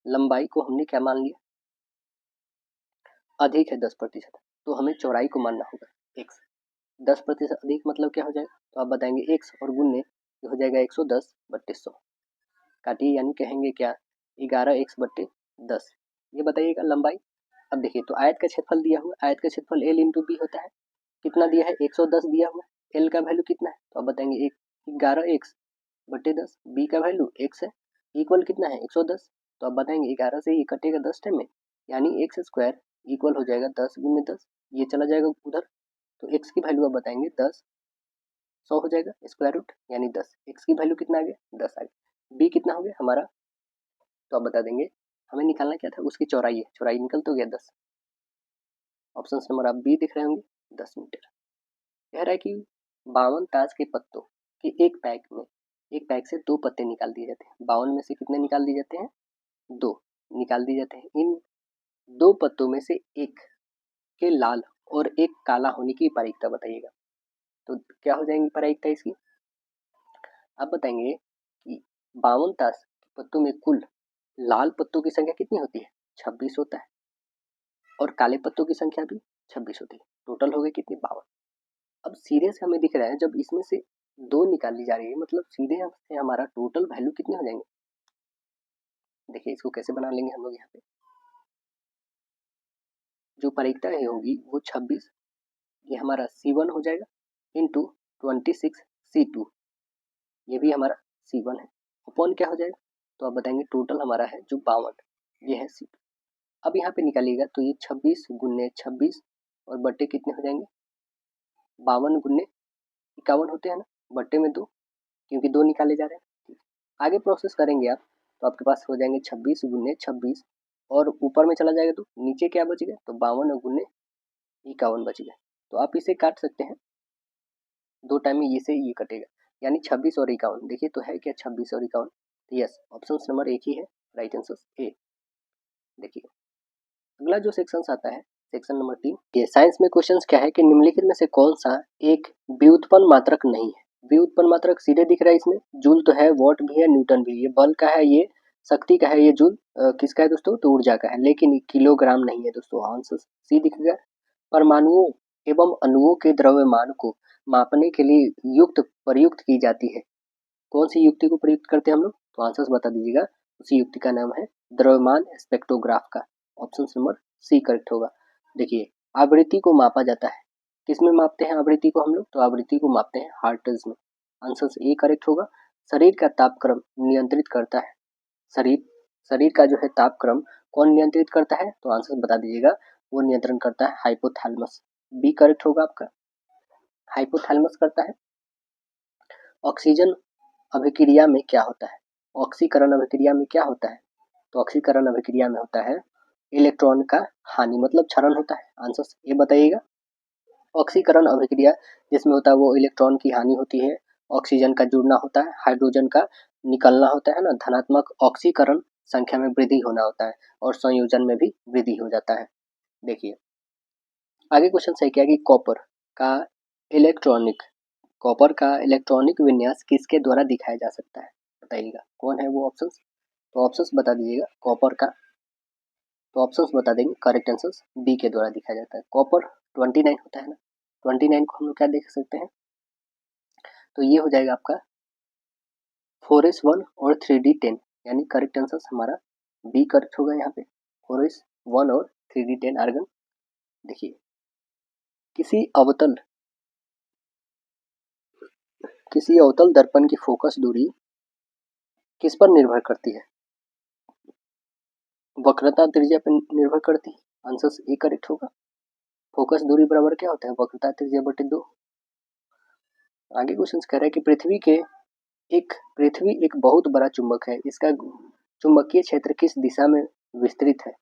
लंबाई को हमने क्या मान लिया, अधिक है 10%, तो हमें चौड़ाई को मानना होगा एक्स। 10% अधिक मतलब क्या हो जाएगा, तो आप बताएंगे एक्स और गुणने हो जाएगा 110/100, काटिए, यानी कहेंगे क्या 11x/10, ये बताइएगा लंबाई। अब देखिए तो आयत का क्षेत्रफल दिया हुआ, आयत का क्षेत्रफल एल इंटू बी होता है, कितना दिया है 110 दिया हुआ, एल का वैल्यू कितना है, तो आप बताएंगे 11x/10, बी का वैल्यू x है, इक्वल कितना है 110, तो आप बताएंगे 11 से ये कटेगा 10 टाइम में, यानी एक्स स्क्वायर इक्वल हो जाएगा 10 × 10, ये चला जाएगा उधर, तो x की वैल्यू आप बताएंगे 10 100 हो जाएगा स्क्वायर रूट, यानी 10, x की वैल्यू कितना आ गया 10 आ गया। बी कितना हो गया हमारा, तो आप बता देंगे, हमें निकालना क्या था, उसकी चौड़ाई है, चौड़ाई निकल तो गया 10, ऑप्शन नंबर आप बी दिख रहे होंगे 10 मीटर। कह रहा है कि 52 ताश के पत्तों के एक पैक से 2 पत्ते निकाल दिए जाते हैं, 52 में से कितने निकाल दिए जाते हैं, 2 निकाल दिए जाते हैं। इन 2 पत्तों में से एक के लाल और एक काला होने की प्रायिकता बताइएगा। तो क्या हो जाएंगी प्रायिकता इसकी, आप बताएंगे कि 52 ताश के पत्तों में कुल लाल पत्तों की संख्या कितनी होती है, 26 होता है, और काले पत्तों की संख्या भी 26 होती है, टोटल हो गए कितनी 52। अब सीधे से हमें दिख रहा है जब इसमें से 2 निकाली जा रही है, मतलब सीधे से हमारा टोटल वैल्यू कितने हो जाएंगे। देखिए इसको कैसे बना लेंगे हम लोग, यहाँ पे जो प्रायिकता है होगी वो 26, ये हमारा C1 हो जाएगा इंटू 26 C2, ये भी हमारा C1 है, अपॉन क्या हो जाएगा, तो आप बताएंगे टोटल हमारा है जो 52, ये है C2। अब यहाँ पे निकालिएगा तो ये 26 × 26 और बट्टे कितने हो जाएंगे, 52 × 51 होते हैं ना, बट्टे में 2, क्योंकि 2 निकाले जा रहे हैं। आगे प्रोसेस करेंगे आप तो आपके पास हो जाएंगे 26 × 26 और ऊपर में चला जाएगा तो नीचे क्या बच गया, तो 52 × 51 बच गया। तो आप इसे काट सकते हैं, 2 टाइम में ये से ये कटेगा, यानी 26 और 51, देखिए तो है क्या 26 और 51, यस ऑप्शन नंबर एक ही है राइट आंसर ए। देखिए अगला जो सेक्शन आता है सेक्शन नंबर 3, ये साइंस में क्वेश्चंस क्या है कि निम्नलिखित में से कौन सा एक व्युत्पन्न मात्रक नहीं है। व्युत्पन्न मात्रक सीधे दिख रहा है इसमें, जूल तो है, वॉट भी है, न्यूटन भी है, ये बल का है, ये शक्ति का है, ये जूल किसका है दोस्तों, तो ऊर्जा का है, लेकिन किलोग्राम नहीं है दोस्तों, आंसर सी दिख गया। परमाणुओं एवं अणुओं के द्रव्यमान को मापने के लिए युक्त प्रयुक्त की जाती है, कौन सी युक्ति को प्रयुक्त करते हैं हम लोग, तो आंसर्स बता दीजिएगा। उसी युक्ति का नाम है द्रव्यमान स्पेक्ट्रोग्राफ का, ऑप्शन नंबर सी करेक्ट होगा। देखिए आवृत्ति को मापा जाता है, किस में मापते हैं आवृत्ति को हम लोग, तो आवृत्ति को मापते हैं हर्ट्ज में, आंसर ए करेक्ट होगा। शरीर का तापक्रम नियंत्रित करता है, शरीर का जो है तापक्रम कौन नियंत्रित करता है, तो आंसर बता दीजिएगा, वो नियंत्रण करता है हाइपोथैलेमस, बी करेक्ट होगा आपका, हाइपोथैलेमस करता है। ऑक्सीजन अभिक्रिया में क्या होता है, ऑक्सीकरण अभिक्रिया में क्या होता है, तो ऑक्सीकरण अभिक्रिया में होता है इलेक्ट्रॉन का हानि मतलब क्षरण होता है, आंसर ये बताइएगा। ऑक्सीकरण अभिक्रिया जिसमें होता है वो इलेक्ट्रॉन की हानि होती है, ऑक्सीजन का जुड़ना होता है, हाइड्रोजन का निकलना होता है ना, धनात्मक ऑक्सीकरण संख्या में वृद्धि होना होता है और संयोजन में भी वृद्धि हो जाता है। देखिए आगे क्वेश्चन है क्या कि कॉपर का इलेक्ट्रॉनिक विन्यास किसके द्वारा दिखाया जा सकता है, बताइएगा कौन है वो ऑप्शंस, तो ऑप्शंस बता दीजिएगा। कॉपर का तो ऑप्शंस बता देंगे, करेक्ट आंसर बी के द्वारा दिखाया जाता है। कॉपर 29 होता है ना, 29 को हम लोग क्या देख सकते हैं, तो ये हो जाएगा आपका 4s1 और 3d10, यानी करेक्ट आंसर हमारा बी करेक्ट होगा यहाँ पे, 4s1 और 3d10 आर्गन। देखिए किसी अवतल दर्पण की फोकस दूरी किस पर निर्भर करती है, वक्रता त्रिज्या पर निर्भर करती है, आंसर ए करेक्ट होगा। फोकस दूरी बराबर क्या होता है, वक्रता त्रिज्या बटे 2। आगे क्वेश्चन कह रहा है कि पृथ्वी एक बहुत बड़ा चुंबक है, इसका चुंबकीय क्षेत्र किस दिशा में विस्तृत है,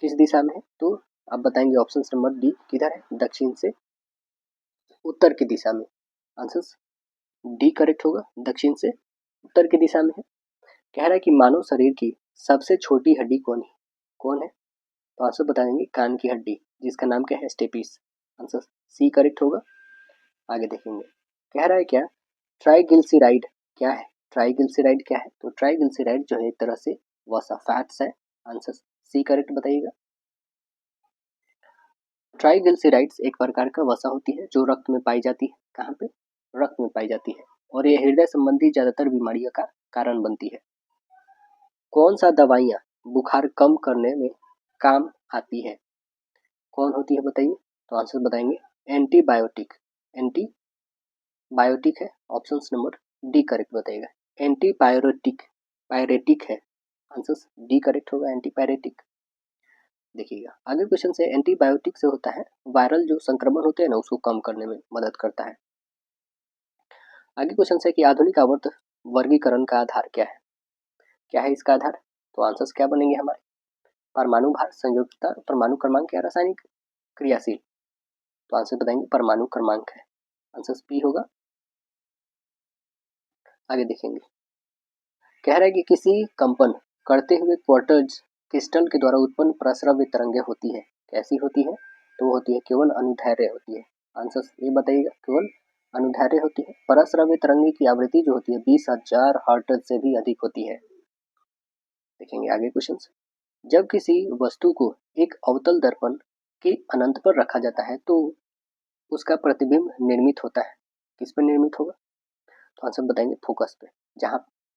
किस दिशा में है, तो आप बताएंगे ऑप्शन नंबर डी किधर है, दक्षिण से उत्तर की दिशा में, आंसर डी करेक्ट होगा, दक्षिण से उत्तर की दिशा में है। कह रहा है कि मानव शरीर की सबसे छोटी हड्डी कौन है, तो आंसर बताएंगे कान की हड्डी, जिसका नाम क्या है, स्टेपिस, आंसर सी करेक्ट होगा। आगे देखेंगे, कह रहा है क्या ट्राइग्लिसराइड क्या है, ट्राइग्लिसराइड क्या है, तो ट्राइग्लिसराइड जो है एक तरह से वसा फैट्स है, आंसर सी करेक्ट बताइएगा। ट्राइग्लिसराइड्स एक प्रकार का वसा होती है जो रक्त में पाई जाती है, कहाँ पे, रक्त में पाई जाती है, और ये हृदय संबंधी ज्यादातर बीमारियों का कारण बनती है। कौन सा दवाइयाँ बुखार कम करने में काम आती है, कौन होती है बताइए, तो आंसर बताएंगे एंटीबायोटिक है, ऑप्शन नंबर डी करेक्ट बताइएगा, पायरेटिक है, आंसर डी करेक्ट होगा, एंटीपायरेटिक। देखिएगा आगे क्वेश्चन से, एंटीबायोटिक से होता है वायरल जो संक्रमण होते हैं ना, उसको कम करने में मदद करता है। आगे क्वेश्चन से कि आधुनिक आवर्त वर्गीकरण का आधार क्या है इसका आधार, तो आंसर्स क्या बनेंगे हमारे, परमाणु भार, संयोजकता, परमाणु क्रमांक या रासायनिक क्रियाशील, तो आंसर बताएंगे परमाणु क्रमांक है, आंसर पी होगा। आगे देखेंगे, कह रहा है कि किसी कंपन करते हुए क्वार्टज क्रिस्टल के द्वारा उत्पन्न प्रस्रव्य तरंगे होती है, कैसी होती है, तो वो होती है केवल अनुदैर्ध्य होती है, आंसर ये बताइएगा, केवल अनुदैर्ध्य होती है। प्रस्रव्य तरंगे की आवृत्ति जो होती है 20,000 हर्ट्ज से भी अधिक होती है। देखेंगे आगे क्वेश्चन, जब किसी वस्तु को एक अवतल दर्पण के अनंत पर रखा जाता है तो उसका प्रतिबिंब निर्मित होता है, किस पर निर्मित होगा, तो आंसर बताएंगे फोकस पे,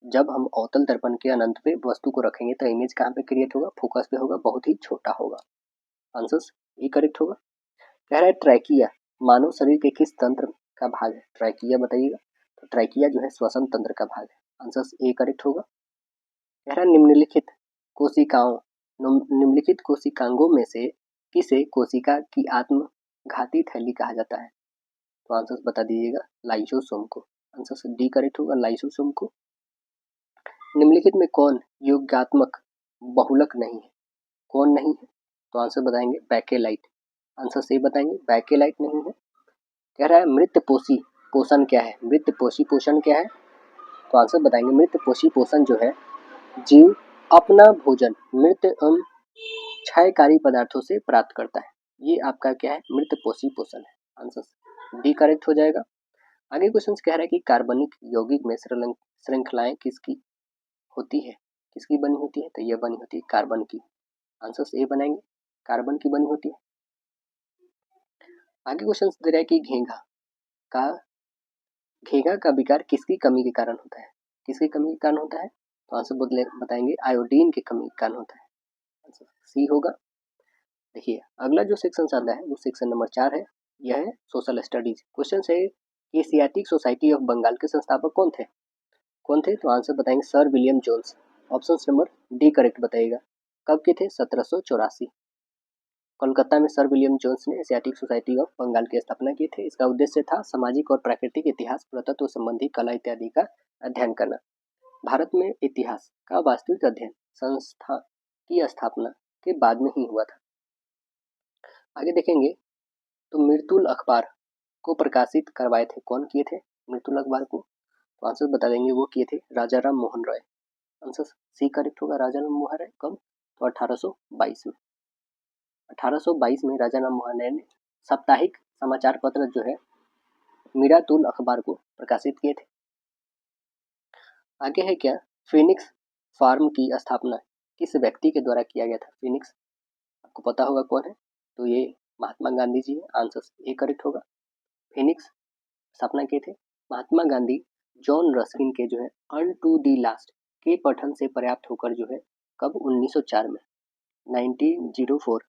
जब हम अवतल दर्पण के अनंत पे वस्तु को रखेंगे तो इमेज कहाँ पे क्रिएट होगा, फोकस पे होगा, बहुत ही छोटा होगा, आंसर ये करेक्ट होगा। कह रहा है ट्रैकिया मानव शरीर के किस तंत्र का भाग है, ट्रैकिया बताइएगा, तो ट्रैकिया जो है श्वसन तंत्र का भाग है, आंसर ए करेक्ट होगा। कह रहा है निम्नलिखित कोशिकांगों में से किसे कोशिका की आत्मघाती थैली कहा जाता है, तो आंसर बता दीजिएगा लाइसोसोम को, आंसर डी करेक्ट होगा, लाइसोसोम को। निम्नलिखित में कौन योगात्मक बहुलक नहीं है, कौन नहीं है, तो आंसर बताएंगे बैकेलाइट, आंसर सही बताएंगे बैकेलाइट नहीं है। कह रहा है मृतपोषी पोषण क्या है, मृतपोषी पोषण क्या है, तो आंसर बताएंगे मृतपोषी पोषण जो है जीव अपना भोजन मृत एवं क्षयकारी पदार्थों से प्राप्त करता है, ये आपका क्या है, मृतपोषी पोषण है, आंसर डी करेक्ट हो जाएगा। आगे क्वेश्चन कह रहा है कि कार्बनिक यौगिक में श्रृंखलाएं किसकी होती है, किसकी बनी होती है, तो ये बनी होती है कार्बन की, आंसर ए बनाएंगे, कार्बन की बनी होती है। आगे क्वेश्चन दे रहा है कि घेंघा का विकार किसकी कमी के कारण होता है, किसकी कमी के कारण होता है, तो आंसर बताएंगे आयोडीन की कमी के कारण होता है, आंसर सी होगा। देखिए अगला जो सेक्शन आता है वो सेक्शन नंबर 4 है, यह है सोशल स्टडीज। क्वेश्चन है एशियाटिक सोसाइटी ऑफ बंगाल के संस्थापक कौन थे, तो आंसर बताएंगे sir William Jones, option number D correct बताइएगा। कब के थे, 1784, कोलकाता में सर विलियम जोन्स ने एशियाटिक सोसाइटी ऑफ बंगाल की स्थापना की थी। इसका उद्देश्य था सामाजिक और प्राकृतिक इतिहास, पुरातत्व संबंधी कला इत्यादि का अध्ययन करना। भारत में इतिहास का वास्तविक अध्ययन संस्था की स्थापना के बाद में ही हुआ था। आगे देखेंगे तो मृतुल अखबार को प्रकाशित करवाए थे, कौन किए थे मृतुल अखबार को, तो आंसर बता देंगे वो किए थे राजा Ram Mohan Roy, answer C correct होगा, राजा राम मोहन राय। कब, तो 1822 में राजा राम मोहन राय ने साप्ताहिक समाचार पत्र जो है मीरातुल अखबार को प्रकाशित किए थे। आगे है क्या, फिनिक्स फार्म की स्थापना किस व्यक्ति के द्वारा किया गया था, फिनिक्स आपको पता होगा कौन है, तो ये महात्मा गांधी जी है। आंसर ए करेक्ट होगा। फिनिक्स स्थापना किए थे महात्मा गांधी जॉन रस्किन के जो है अन टू दी लास्ट के पठन से पर्याप्त होकर जो है कब 1904 में 1904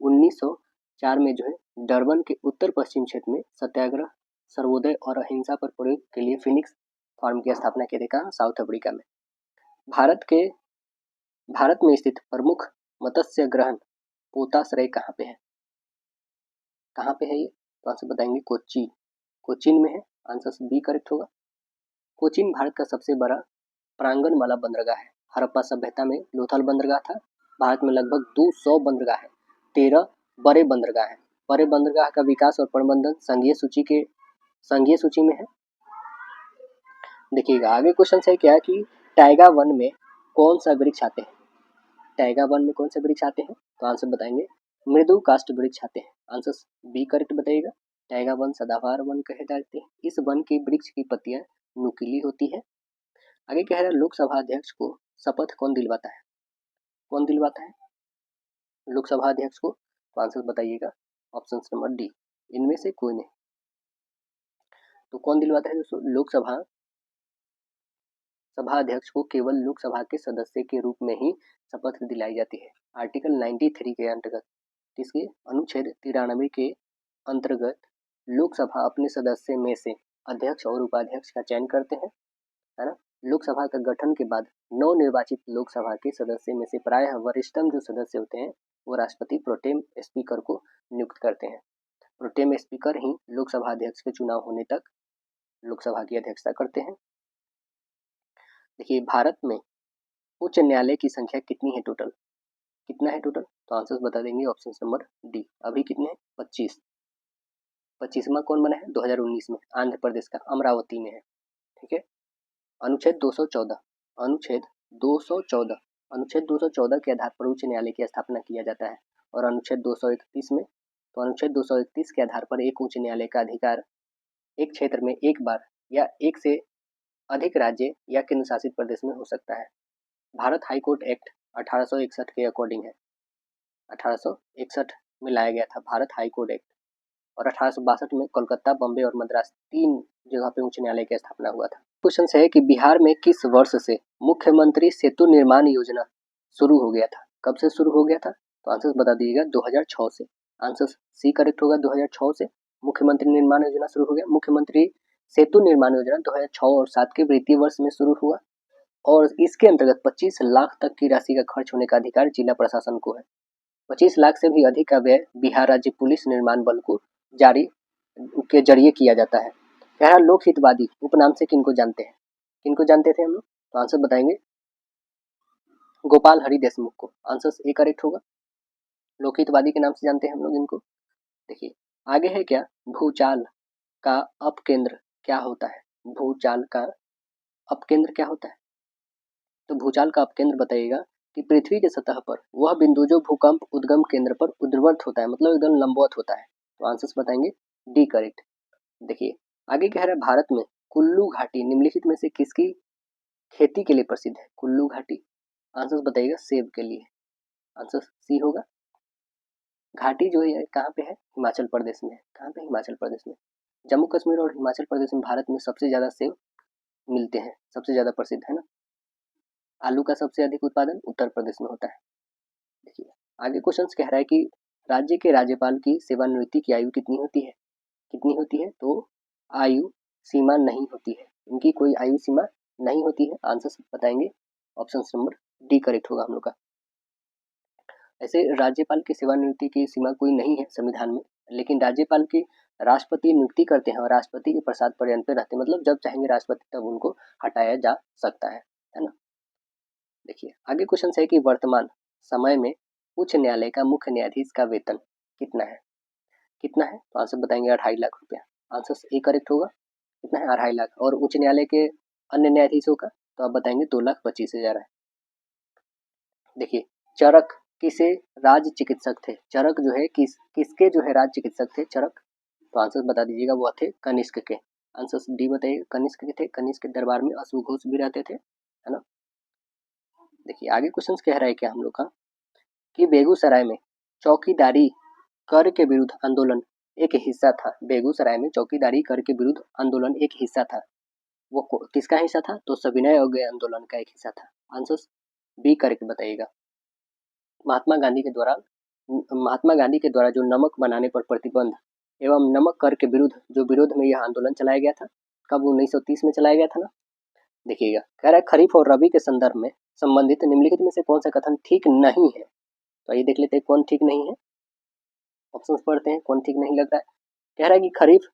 1904 में जो है डरबन के उत्तर पश्चिम क्षेत्र में सत्याग्रह सर्वोदय और अहिंसा पर प्रयोग के लिए फिनिक्स फार्म की स्थापना किया था साउथ अफ्रीका में। भारत में स्थित प्रमुख मत्स्य ग्रहण पोताश्रय कहाँ पे है? कहाँ पे है ये? तो आंसर बताएंगे कोचीन में है। आंसर बी करेक्ट होगा। कोचीन भारत का सबसे बड़ा प्रांगण वाला बंदरगाह है। हड़प्पा सभ्यता में लोथल बंदरगाह था। भारत में लगभग 200 बंदरगाह है। 13 बड़े बंदरगाह है। बड़े बंदरगाह का विकास और प्रबंधन संघीय सूची में है। देखिएगा आगे क्वेश्चन है क्या कि टाइगा वन में कौन सा वृक्ष आते हैं? टाइगा वन में कौन से वृक्ष आते हैं? तो आंसर बताएंगे मृदु काष्ठ वृक्ष आते हैं। आंसर बी करेक्ट बताइएगा। टाइगा वन सदाबहार वन कहे जाते हैं। इस वन के वृक्ष की पत्तियां नुकीली होती है। आगे कह रहा है लोकसभा अध्यक्ष को शपथ कौन दिलवाता है? कौन दिलवाता है लोकसभा अध्यक्ष को? तो आंसर बताइएगा ऑप्शन नंबर डी, इनमें से कोई नहीं। तो कौन दिलवाता है दोस्तों? लोकसभा अध्यक्ष को केवल लोकसभा के सदस्य के रूप में ही शपथ दिलाई जाती है। आर्टिकल 93 के अंतर्गत, किसके अनुच्छेद 93 के अंतर्गत लोकसभा अपने सदस्य में से अध्यक्ष और उपाध्यक्ष का चयन करते हैं, है ना। लोकसभा का गठन के बाद नवनिर्वाचित लोकसभा के सदस्य में से प्रायः वरिष्ठतम जो सदस्य होते हैं वो राष्ट्रपति प्रोटेम स्पीकर को नियुक्त करते हैं। प्रोटेम स्पीकर ही लोकसभा अध्यक्ष के चुनाव होने तक लोकसभा की अध्यक्षता करते हैं। देखिए भारत में उच्च न्यायालय की संख्या कितनी है टोटल? कितना है टोटल? तो आंसर्स बता देंगे ऑप्शन नंबर डी। अभी कितने हैं? 25। 25वां कौन बना है? 2019 में आंध्र प्रदेश का अमरावती में है। ठीक है। अनुच्छेद 214 के आधार पर उच्च न्यायालय की स्थापना किया जाता है। और अनुच्छेद 231 में, तो अनुच्छेद 231 के आधार पर एक उच्च न्यायालय का अधिकार एक क्षेत्र में एक बार या एक से अधिक राज्य या केंद्र शासित प्रदेश में हो सकता है। भारत हाई कोर्ट एक्ट 1861 के अकॉर्डिंग है। 1861 में लाया गया था भारत हाई कोर्ट एक्ट। और 1862 में कोलकाता, बॉम्बे और मद्रास 3 जगह पे उच्च न्यायालय की स्थापना हुआ था। क्वेश्चन है कि बिहार में किस वर्ष से मुख्यमंत्री सेतु निर्माण योजना शुरू हो गया था? कब से शुरू हो गया था? तो आंसर बता दीजिएगा 2006 से। आंसर सी करेक्ट होगा। 2006 से मुख्यमंत्री निर्माण योजना शुरू हो गया। मुख्यमंत्री सेतु निर्माण योजना 2006 और 7 के वित्तीय वर्ष में शुरू हुआ और इसके अंतर्गत 25 लाख तक की राशि का खर्च होने का अधिकार जिला प्रशासन को है। 25 लाख से भी अधिक का व्यय बिहार राज्य पुलिस निर्माण बल को जारी के जरिए किया जाता है। कह लोकहितवादी उपनाम से किनको जानते हैं? किनको जानते थे हम लोग? तो आंसर बताएंगे गोपाल हरि देशमुख को। आंसर ए करेक्ट होगा। लोकहितवादी के नाम से जानते हैं हम लोग इनको। देखिए आगे है क्या, भूचाल का अपकेंद्र क्या होता है? भूचाल का अपकेंद्र क्या होता है? तो भूचाल का अपकेंद्र बताइएगा कि पृथ्वी के सतह पर वह बिंदु जो भूकंप उद्गम केंद्र पर उर्ध्वत होता है, मतलब एकदम लंबवत होता है। तो आंसर्स बताएंगे डी करेक्ट। देखिए आगे कह रहा है भारत में कुल्लू घाटी निम्नलिखित में से किसकी खेती के लिए प्रसिद्ध है? कुल्लू घाटी। आंसर्स बताइएगा सेब के लिए। आंसर सी होगा। घाटी जो है कहाँ पे है? हिमाचल प्रदेश में है। कहाँ पे? हिमाचल प्रदेश में। जम्मू कश्मीर और हिमाचल प्रदेश में भारत में सबसे ज़्यादा सेब मिलते हैं, सबसे ज़्यादा प्रसिद्ध है ना। आलू का सबसे अधिक उत्पादन उत्तर प्रदेश में होता है। देखिए आगे क्वेश्चन कह रहा है कि राज्य के राज्यपाल की सेवानिवृत्ति की आयु कितनी होती है? कितनी होती है? तो आयु सीमा नहीं होती है, इनकी कोई आयु सीमा नहीं होती है। आंसर बताएंगे ऑप्शन नंबर डी करेक्ट होगा हम लोग का। ऐसे राज्यपाल की सेवानिवृत्ति की सीमा कोई नहीं है संविधान में, लेकिन राज्यपाल की राष्ट्रपति नियुक्ति करते हैं और राष्ट्रपति के प्रसाद पर्यंत पे रहते हैं, मतलब जब चाहेंगे राष्ट्रपति तब उनको हटाया जा सकता है ना। देखिए आगे क्वेश्चन है कि वर्तमान समय में उच्च न्यायालय का मुख्य न्यायाधीश का वेतन कितना है? कितना है? तो आंसर बताएंगे 2.5 लाख रुपया। आंसर ए करेक्ट होगा। कितना है? 2.5 लाख। और उच्च न्यायालय के अन्य न्यायाधीशों का तो आप बताएंगे 2,25,000 है। देखिए चरक किसे राज्य चिकित्सक थे? चरक जो है किसके जो है राज्य चिकित्सक थे चरक? तो आंसर बता दीजिएगा वो थे कनिष्क के। आंसर डी बताइए। कनिष्क के थे। कनिष्क के दरबार में अश्व घोष भी रहते थे, है ना। देखिए आगे क्वेश्चन कह रहा है क्या हम लोग का कि बेगूसराय में चौकीदारी कर के विरुद्ध आंदोलन एक हिस्सा था। बेगूसराय में चौकीदारी कर के विरुद्ध आंदोलन एक हिस्सा था। वो किसका हिस्सा था? तो सविनय अवज्ञा आंदोलन का एक हिस्सा था। आंसर बी करेक्ट बताइएगा। महात्मा गांधी के द्वारा जो नमक बनाने पर प्रतिबंध एवं नमक कर के विरुद्ध जो विरोध में यह आंदोलन चलाया गया था, कब? 1930 में चलाया गया था ना। देखिएगा, कह रहा है खरीफ और रबी के संदर्भ में संबंधित निम्नलिखित में से कौन सा कथन ठीक नहीं है? तो ये देख लेते हैं कौन ठीक नहीं है। ऑप्शंस पढ़ते हैं कौन ठीक नहीं लग रहा है। कह रहा है कि खरीफ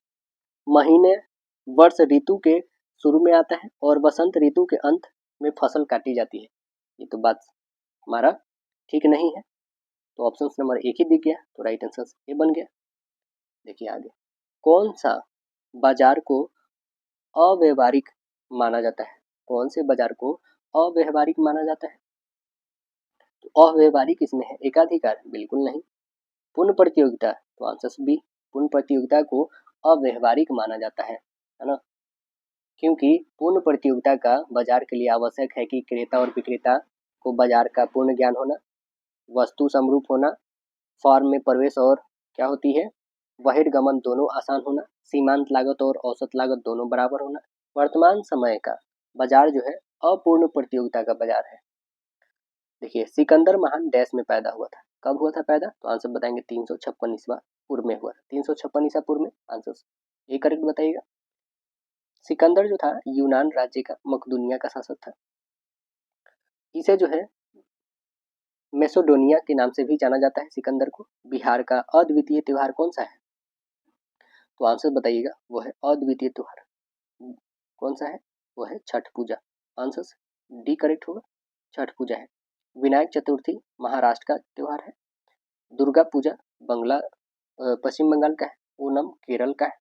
महीने वर्ष ऋतु के शुरू में आता है और बसंत ऋतु के अंत में फसल काटी जाती है। ये तो बात हमारा ठीक नहीं है, तो ऑप्शन नंबर एक ही दिख गया, तो राइट आंसर ये बन गया। देखिए आगे, कौन सा बाजार को अव्यवहारिक माना जाता है? कौन से बाजार को अव्यवहारिक माना जाता है? तो अव्यवहारिक इसमें है एकाधिकार, बिल्कुल नहीं। पूर्ण प्रतियोगिता, तो आंसर बी, पूर्ण प्रतियोगिता को अव्यवहारिक माना जाता है ना, क्योंकि पूर्ण प्रतियोगिता का बाजार के लिए आवश्यक है कि क्रेता और विक्रेता को बाजार का पूर्ण ज्ञान होना, वस्तु समरूप होना, फॉर्म में प्रवेश और क्या होती है बहिर्गमन दोनों आसान होना, सीमांत लागत और औसत लागत दोनों बराबर होना। वर्तमान समय का बाजार जो है अपूर्ण प्रतियोगिता का बाजार है। देखिए, सिकंदर महान डैश में पैदा हुआ था। कब हुआ था पैदा? तो आंसर बताएंगे 356 ईस्वा पूर्व में हुआ था। 356 ईसा पूर्व में, आंसर ये करेक्ट बताइएगा। सिकंदर जो था यूनान राज्य का मकदूनिया का शासक था। इसे जो है मेसोडोनिया के नाम से भी जाना जाता है सिकंदर को। बिहार का अद्वितीय त्योहार कौन सा है? तो आंसर बताइएगा, वो है अद्वितीय त्योहार कौन सा है? वो है छठ पूजा। आंसर डी करेक्ट होगा, छठ पूजा है। विनायक चतुर्थी महाराष्ट्र का त्योहार है। दुर्गा पूजा पश्चिम बंगाल का है। ओणम केरल का है।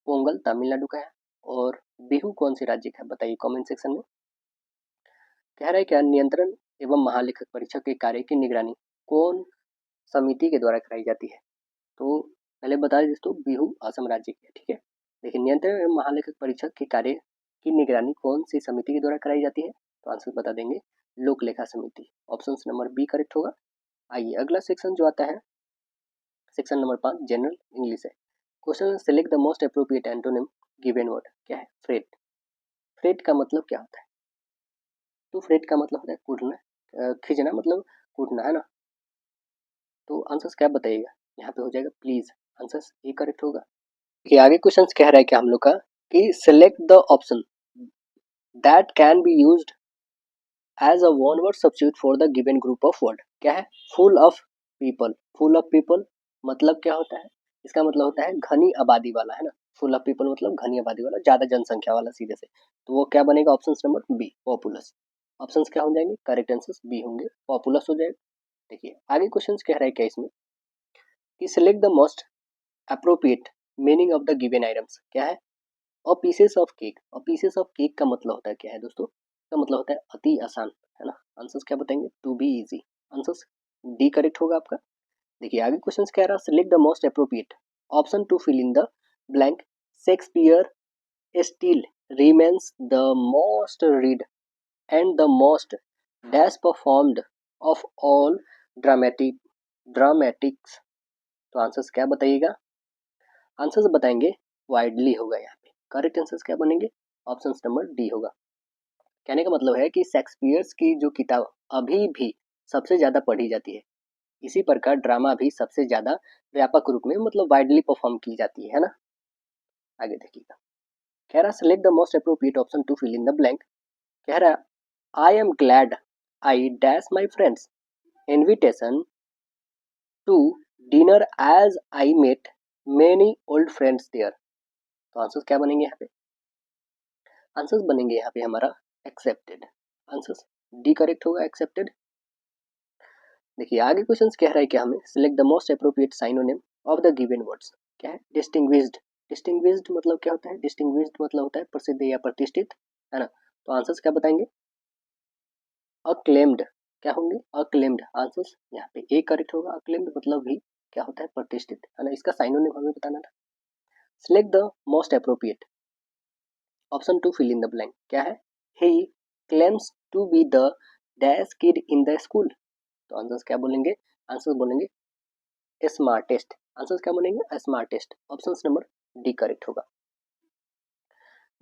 पोंगल तमिलनाडु का है। और बिहू कौन से राज्य का है? बताइए कमेंट सेक्शन में। कह रहा है क्या नियंत्रण एवं महालेखक परीक्षक के कार्य की निगरानी कौन समिति के द्वारा कराई जाती है? तो पहले बता दें दोस्तों, बिहू असम राज्य की है, ठीक है। देखिए, नियंत्रण एवं महालेखक परीक्षक के कार्य की निगरानी कौन सी समिति के द्वारा कराई जाती है? तो आंसर बता देंगे, लोक लेखा समिति। ऑप्शन नंबर बी करेक्ट होगा। आइए अगला सेक्शन जो आता है, सेक्शन नंबर 5 जनरल इंग्लिश है। Question, select the most appropriate antonym given word. क्या है? फ्रेट। फ्रेट का मतलब क्या होता है? तो फ्रेट का मतलब होता है कूटना, खींचना, मतलब कूटना, है ना। तो आंसर क्या बताइएगा? यहाँ पे हो जाएगा प्लीज। आंसर ए करेक्ट होगा। कि आगे क्वेश्चन कह रहा है कि हम लोग का कि select the option that can be used as a one word substitute for the given group of word. क्या है? Full of people. Full of people मतलब क्या होता है? इसका मतलब होता है घनी आबादी वाला, है ना। फुल ऑफ पीपल मतलब घनी आबादी वाला, ज्यादा जनसंख्या वाला, सीधे से। तो वो क्या बनेगा? Option number B, populous. Options क्या हो जाएंगे? करेक्ट आंसर बी होंगे, पॉपुलस हो जाएगा। देखिए आगे क्वेश्चन कह रहा है क्या इसमें कि select the most appropriate meaning of the given items. क्या है? और पीसेस ऑफ केक। और पीसेस ऑफ केक का मतलब होता है क्या है दोस्तों? का मतलब होता है अति आसान, है ना। आंसर्स क्या बताएंगे? To be easy. Answers D correct होगा आपका। देखिए आगे क्वेश्चन कह रहा है select the most appropriate option to fill in the blank. Shakespeare still remains the most read and the most dash performed of all dramatics. तो आंसर्स क्या बताइएगा? आंसर्स बताएंगे वाइडली होगा यहाँ पे। करेक्ट आंसर्स क्या बनेंगे? ऑप्शन नंबर डी होगा। कहने का मतलब है कि शेक्सपियर्स की जो किताब अभी भी सबसे ज़्यादा पढ़ी जाती है, इसी प्रकार ड्रामा भी सबसे ज़्यादा व्यापक रूप में मतलब वाइडली परफॉर्म की जाती है ना। आगे देखिएगा, कह रहा select the most appropriate option to fill in the blank. कह रहा I am glad I dash my friends invitation to dinner as I met many old friends there. तो आंसर क्या बनेंगे यहाँ पे? आंसर्स बनेंगे यहाँ पे हमारा एक्सेप्टेड। आंसर्स डी करेक्ट होगा, एक्सेप्टेड। देखिए आगे क्वेश्चन कह रहा है कि हमें select the most appropriate synonym of the given words. क्या है? डिस्टिंग्विश्ड। डिस्टिंग्विश्ड मतलब क्या होता है? डिस्टिंग्विश्ड मतलब होता है प्रसिद्ध या प्रतिष्ठित, है ना। तो आंसर्स क्या बताएंगे? अक्लेम्ड। क्या होंगे? अक्लेम्ड। आंसर्स यहाँ पे ए करेक्ट होगा। अक्लेम्ड मतलब भी क्या होता है? प्रतिष्ठित, है ना। इसका साइनोनिम हमें बताना था। Select the most appropriate option to fill in the blank. क्या है? He claims to be the dash kid in the school. तो आंसर्स क्या बोलेंगे? आंसर बोलेंगे स्मार्टेस्ट, आंसर क्या बनेंगे smartest, option number D correct होगा।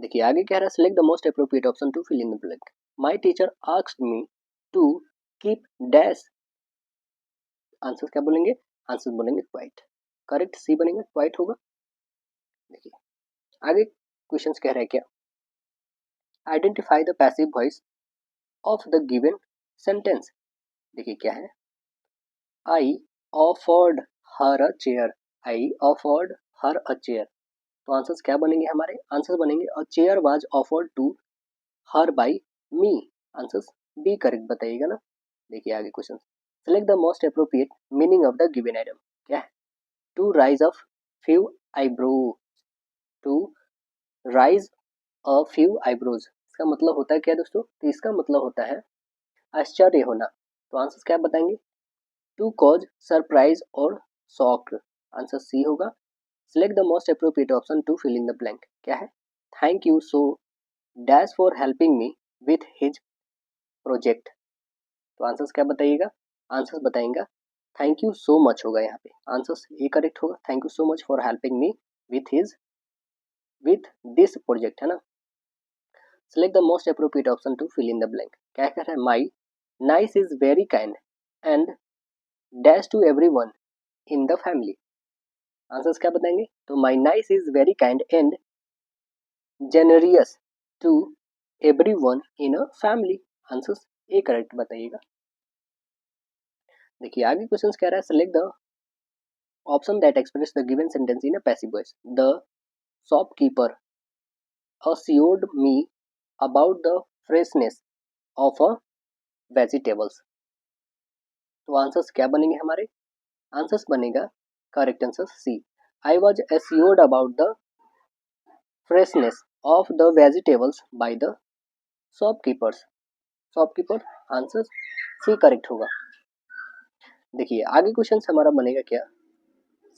देखिए आगे कह रहा है select the most appropriate option to fill in the blank. My teacher asked me to keep dash, answer क्या बोलेंगे, आंसर बोलेंगे क्वाइट, करेक्ट सी बनेगा क्वाइट होगा। देखिए आगे क्वेश्चंस कह रहा है क्या, identify the passive voice of the given sentence. देखिए क्या है, I offered her a chair, I offered her a chair, तो आंसर्स क्या बनेंगे हमारे, आंसर बनेंगे a chair was offered to her by me, answers B correct बताइएगा ना। देखिए आगे question, select the most appropriate meaning of the given item, क्या है, to raise a few eyebrow, to raise a few eyebrows, इसका मतलब होता है क्या दोस्तों, तो इसका मतलब होता है आश्चर्य होना, तो आंसर क्या बताएंगे, टू कॉज सरप्राइज और शॉक, आंसर सी होगा। Select the most appropriate option to fill in the blank, क्या है, thank you so dash for helping me with his project, तो आंसर्स क्या बताइएगा, आंसर्स बताएंगे थैंक यू सो मच होगा यहाँ पे, आंसर्स ये करेक्ट होगा, thank you so much for helping me with this project है ना। Select the most appropriate option to fill in the blank, क्या कह रहा है, my niece is very kind and dash to everyone in the family, answers क्या बताएंगे, तो my niece is very kind and generous to everyone in a family, answers A correct बताइएगा। देखिए आगे क्वेश्चन कह रहा है select the option that express the given sentence in a passive voice, the shopkeeper assured me about the freshness of a vegetables, तो आंसर्स क्या बनेंगे हमारे, आंसर्स बनेगा correct answer C, I was assured about the freshness of the vegetables by the shopkeepers, shopkeeper, answer C correct होगा। देखिए आगे क्वेश्चन हमारा बनेगा क्या,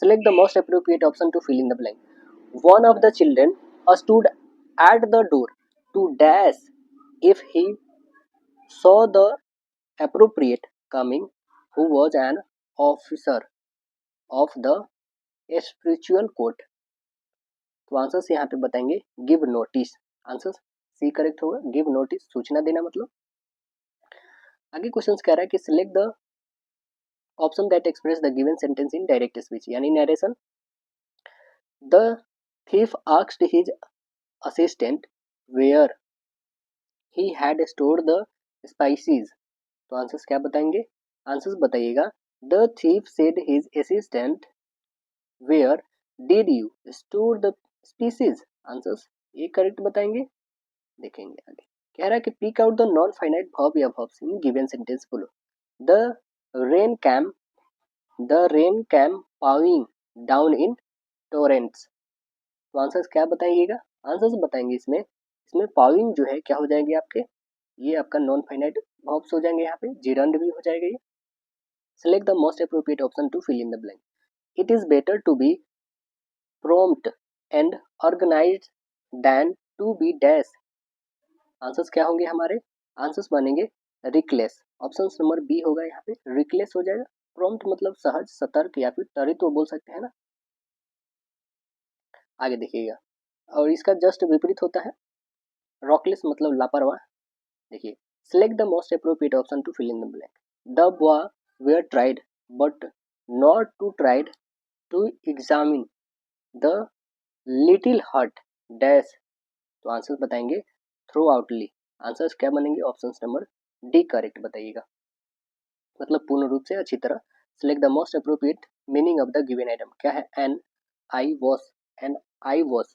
select the most appropriate option to fill in the blank, one of the children stood at the door to dash if he saw the appropriate coming who was an officer of the spiritual court, तो आंसर्स यहाँ पे बताएंगे give notice, answer C correct होगा, गिव नोटिस सूचना देना मतलब। आगे क्वेश्चन कह रहा है कि select the option that express the given sentence in direct speech यानी narration, the thief asked his assistant where he had stored the spices, तो आंसर्स क्या बताएंगे, आंसर्स बताइएगा the thief said his assistant where did you store the species, answers ये करेक्ट बताएंगे। देखेंगे आगे कह रहा है कि pick out the non finite verb या वर्ब्स इन गिवन सेंटेंस बोलो, the rain came the rain came pouring down in torrents, तो आंसर्स क्या बताइएगा, आंसर्स बताएंगे इसमें, इसमें पाविंग जो है क्या हो जाएंगे आपके, ये आपका नॉन फाइनाइट वर्ब्स हो जाएंगे, यहाँ पे जिरंड भी हो जाएगा ये। Select the most appropriate option to fill in the blank, it is better to be prompt and organized than to be dash, answers क्या होंगे हमारे, आंसर्स बनेंगे रिकलेस, ऑप्शन नंबर बी होगा यहाँ पे रिकलेस हो जाएगा, प्रॉम्प्ट मतलब सहज सतर्क या फिर त्वरित तो बोल सकते हैं ना। आगे देखिएगा और इसका जस्ट विपरीत होता है रॉकलेस मतलब लापरवाह। देखिए select the most appropriate option to fill in the blank, the boy were tried but not to tried to examine the little hut dash, तो आंसर बताएंगे थ्रू आउटली, आंसर्स क्या बनेंगे, ऑप्शन नंबर डी करेक्ट बताइएगा, मतलब पूर्ण रूप से अच्छी तरह। Select the most appropriate meaning of the given item, क्या है एन आई वॉश, एन आई वॉश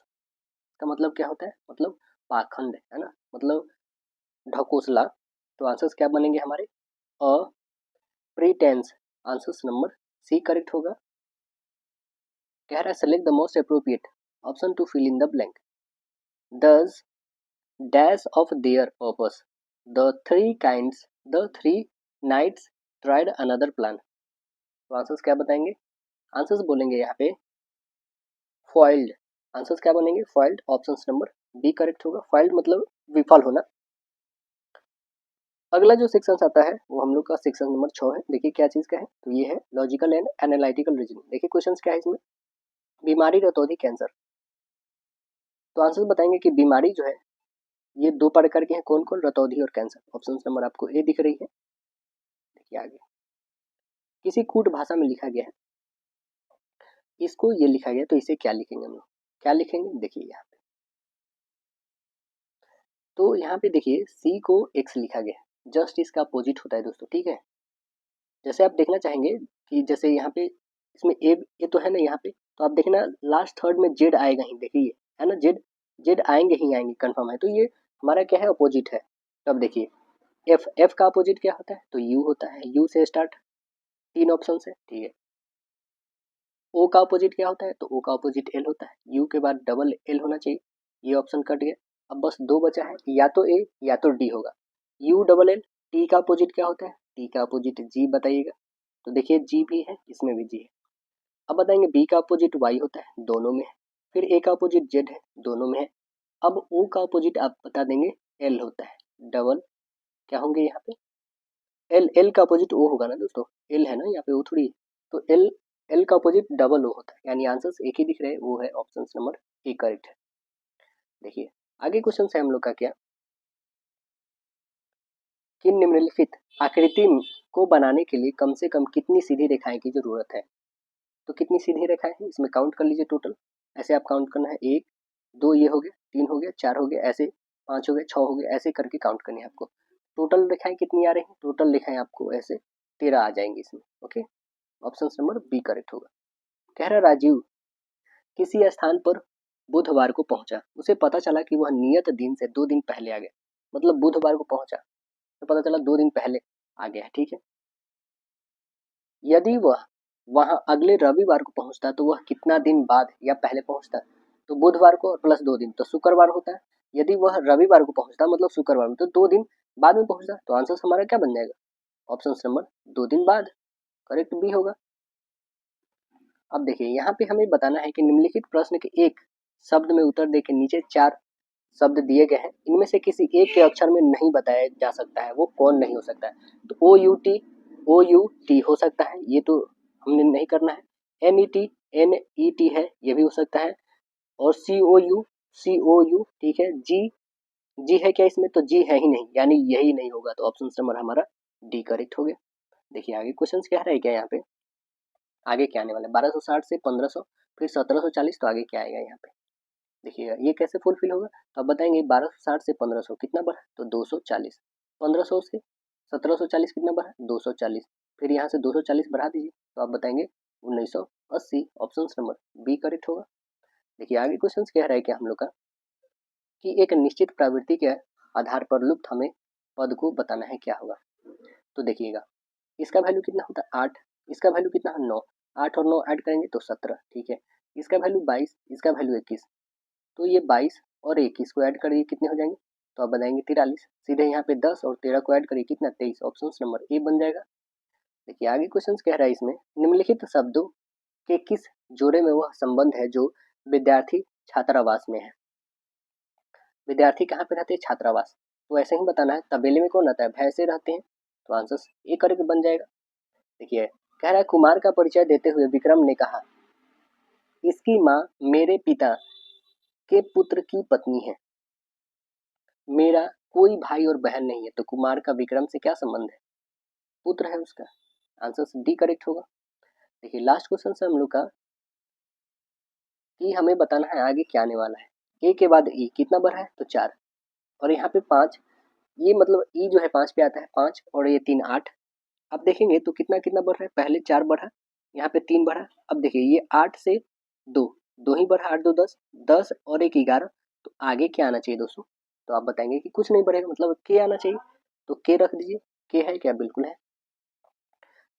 का मतलब क्या होता है, मतलब पाखंड है ना, मतलब ढकोसला, तो आंसर्स क्या बनेंगे हमारे a pretence, answers number C correct होगा। कह रहा है select the most appropriate option to fill in the blank, दस dash of their purpose, the three knights tried another plan, तो आंसर्स क्या बताएंगे, आंसर्स बोलेंगे यहाँ पे फॉइल्ड, आंसर्स क्या बनेंगे foiled, option number B correct होगा, फॉइल्ड मतलब विफल होना। अगला जो सेक्शन आता है वो हम लोग का सेक्शन नंबर 6 है। देखिए क्या चीज़ का है, तो ये है लॉजिकल एंड एनालिटिकल रीजनिंग। देखिए क्वेश्चन क्या है इसमें, बीमारी रतौंधी कैंसर। तो आंसर बताएंगे कि बीमारी जो है ये दो प्रकार के हैं, कौन कौन, रतौंधी और कैंसर। ऑप्शन नंबर आपको ए दिख रही है। देखिए आगे, किसी कूट भाषा में लिखा गया है, इसको ये लिखा गया, तो इसे क्या लिखेंगे हम लोग, क्या लिखेंगे, देखिए यहाँ पे। तो यहाँ पे देखिए सी को एक्स लिखा गया है, जस्ट इसका अपोजिट होता है दोस्तों, ठीक है। जैसे आप देखना चाहेंगे कि जैसे यहाँ पे इसमें ए तो है ना यहाँ पे, तो आप देखना लास्ट थर्ड में जेड आएगा ही, देखिए है ना, जेड जेड आएंगे ही आएंगे, कंफर्म है। तो ये हमारा क्या है, अपोजिट है। तब देखिए एफ, एफ का अपोजिट क्या होता है, तो यू होता है, यू से स्टार्ट, तीन ऑप्शन है, ठीक है। ओ का अपोजिट क्या होता है, तो ओ का अपोजिट एल होता है, यू के बाद डबल एल होना चाहिए, ये ऑप्शन कट गया। अब बस दो बचा है, या तो ए या तो डी होगा, यू डबल एल। टी का अपोजिट क्या होता है, टी का अपोजिट जी बताइएगा, तो देखिए जी भी है, इसमें भी जी है। अब बताएंगे बी का अपोजिट वाई होता है, दोनों में है। फिर ए का अपोजिट जेड है, दोनों में है। अब ओ का अपोजिट आप बता देंगे एल होता है, डबल क्या होंगे यहाँ पे, एल, एल का अपोजिट ओ होगा ना दोस्तों, एल है ना यहाँ पे, ओ थोड़ी है। तो एल, एल का अपोजिट डबल ओ होता है, यानी आंसर एक ही दिख रहे हैं, वो है ऑप्शन नंबर ए करेक्ट है। देखिए आगे क्वेश्चन है हम लोग का क्या, कि निम्नलिखित आकृति को बनाने के लिए कम से कम कितनी सीधी रेखाएं की जरूरत है। तो कितनी सीधी रेखाएं हैं इसमें काउंट कर लीजिए टोटल, ऐसे आप काउंट करना है, एक दो ये हो गया, तीन हो गया, चार हो गया, ऐसे पाँच हो गए, छः हो गए, ऐसे करके काउंट करनी है आपको। टोटल रेखाएं कितनी आ रही हैं, टोटल रेखाएं आपको ऐसे 13 आ जाएंगी इसमें, okay. Option number B correct होगा। कह रहा राजीव किसी स्थान पर बुधवार को पहुंचा, उसे पता चला कि वह नियत दिन से 2 दिन पहले आ गया, मतलब बुधवार को पहुंचा तो पता चला 2 दिन पहले आ गया है, ठीक है। यदि वह वहां अगले रविवार को पहुंचता तो वह कितना दिन बाद या पहले पहुंचता, तो बुधवार को और प्लस 2 दिन तो शुक्रवार होता है। यदि वह रविवार को पहुंचता मतलब शुक्रवार में, तो 2 दिन बाद में पहुंचता, तो आंसर हमारा क्या बन जाएगा, ऑप्शन नंबर 2 दिन बाद, करेक्ट बी होगा। अब देखिए यहाँ पे हमें बताना है कि निम्नलिखित प्रश्न के एक शब्द में उत्तर देके नीचे 4 शब्द दिए गए हैं, इनमें से किसी एक के अक्षर में नहीं बताया जा सकता है, वो कौन नहीं हो सकता है। तो ओ यू टी हो सकता है, ये तो हमने नहीं करना है। एन ई टी है, ये भी हो सकता है। और सी ओ यू, ठीक है। जी, जी है क्या इसमें, तो जी है ही नहीं, यानी यही नहीं होगा, तो ऑप्शन नंबर हमारा डी करेक्ट हो गया। देखिए आगे क्वेश्चन क्या है क्या यहाँ पे, आगे क्या आने वाला है, 1260 से 1500, फिर 1740, तो आगे क्या आएगा यहाँ पे, देखिएगा ये कैसे फुलफिल होगा। तो आप बताएंगे 1260 से 1500 कितना बढ़ा, तो 240। 1500 से 1740 कितना बढ़ा, 240। फिर यहाँ से 240 बढ़ा दीजिए, तो आप बताएंगे 1980, ऑप्शन नंबर बी करेक्ट होगा। देखिए आगे क्वेश्चन कह रहा है क्या हम लोग का, कि एक निश्चित प्रवृत्ति के आधार पर लुप्त हमें पद को बताना है, क्या होगा। तो देखिएगा इसका वैल्यू कितना होता है 8, इसका वैल्यू कितना है 9, 8 और 9 ऐड करेंगे तो 17, ठीक है। इसका वैल्यू 22, इसका वैल्यू 21, तो ये 22 और 21 को ऐड करिए कितने हो जाएंगे, तो आप बताएंगे 43। सीधे यहाँ पे 10 और 13 को ऐड करिए कितना 23, ऑप्शन नंबर ए बन जाएगा। देखिए आगे क्वेश्चन कह रहा है इसमें, निम्नलिखित शब्दों के किस जोड़े में वह संबंध है जो विद्यार्थी छात्रावास में है। विद्यार्थी कहाँ पे रहते हैं, छात्रावास, तो ऐसे ही बताना है। तबेले में कौन रहता है, भैंसे रहते हैं, तो आंसर ए करके बन जाएगा। देखिए कह रहा है कुमार का परिचय देते हुए विक्रम ने कहा, इसकी माँ मेरे पिता के पुत्र की पत्नी है, मेरा कोई भाई और बहन नहीं है। तो कुमार का विक्रम से क्या संबंध है, पुत्र है उसका, आंसर डी करेक्ट होगा। देखिए लास्ट क्वेश्चन से हम लोग का, कि हमें बताना है आगे क्या आने वाला है। ए के बाद ई कितना बढ़ा है, तो 4, और यहाँ पे 5, ये मतलब ई जो है 5 पे आता है, 5 और ये 3 8। अब देखेंगे तो कितना कितना बढ़ रहा है, पहले 4 बढ़ा, यहाँ पे 3 बढ़ा। अब देखिए ये 8 से 2, 2 ही बढ़ा, 8 2 10, 10 और 1 11, तो आगे क्या आना चाहिए दोस्तों, तो आप बताएंगे कि कुछ नहीं बढ़ेगा, मतलब के आना चाहिए, तो के रख दीजिए। के है क्या, बिल्कुल है।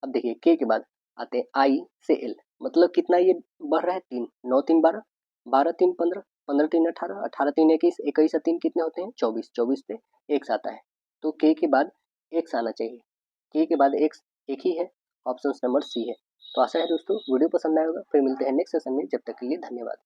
अब देखिए के के बाद आते हैं आई से एल, मतलब कितना ये बढ़ रहा है, 3, 9 3 12, 12 3 15, 15 3 18, 18 3 21, 21 3 कितने होते हैं 24, 24 पे एक्स आता है, तो के बाद एक्स आना चाहिए। के के बाद एक्स एक ही है, ऑप्शन नंबर सी है। तो आशा है दोस्तों वीडियो पसंद आएगा, फिर मिलते हैं नेक्स्ट सेशन में, जब तक के लिए धन्यवाद।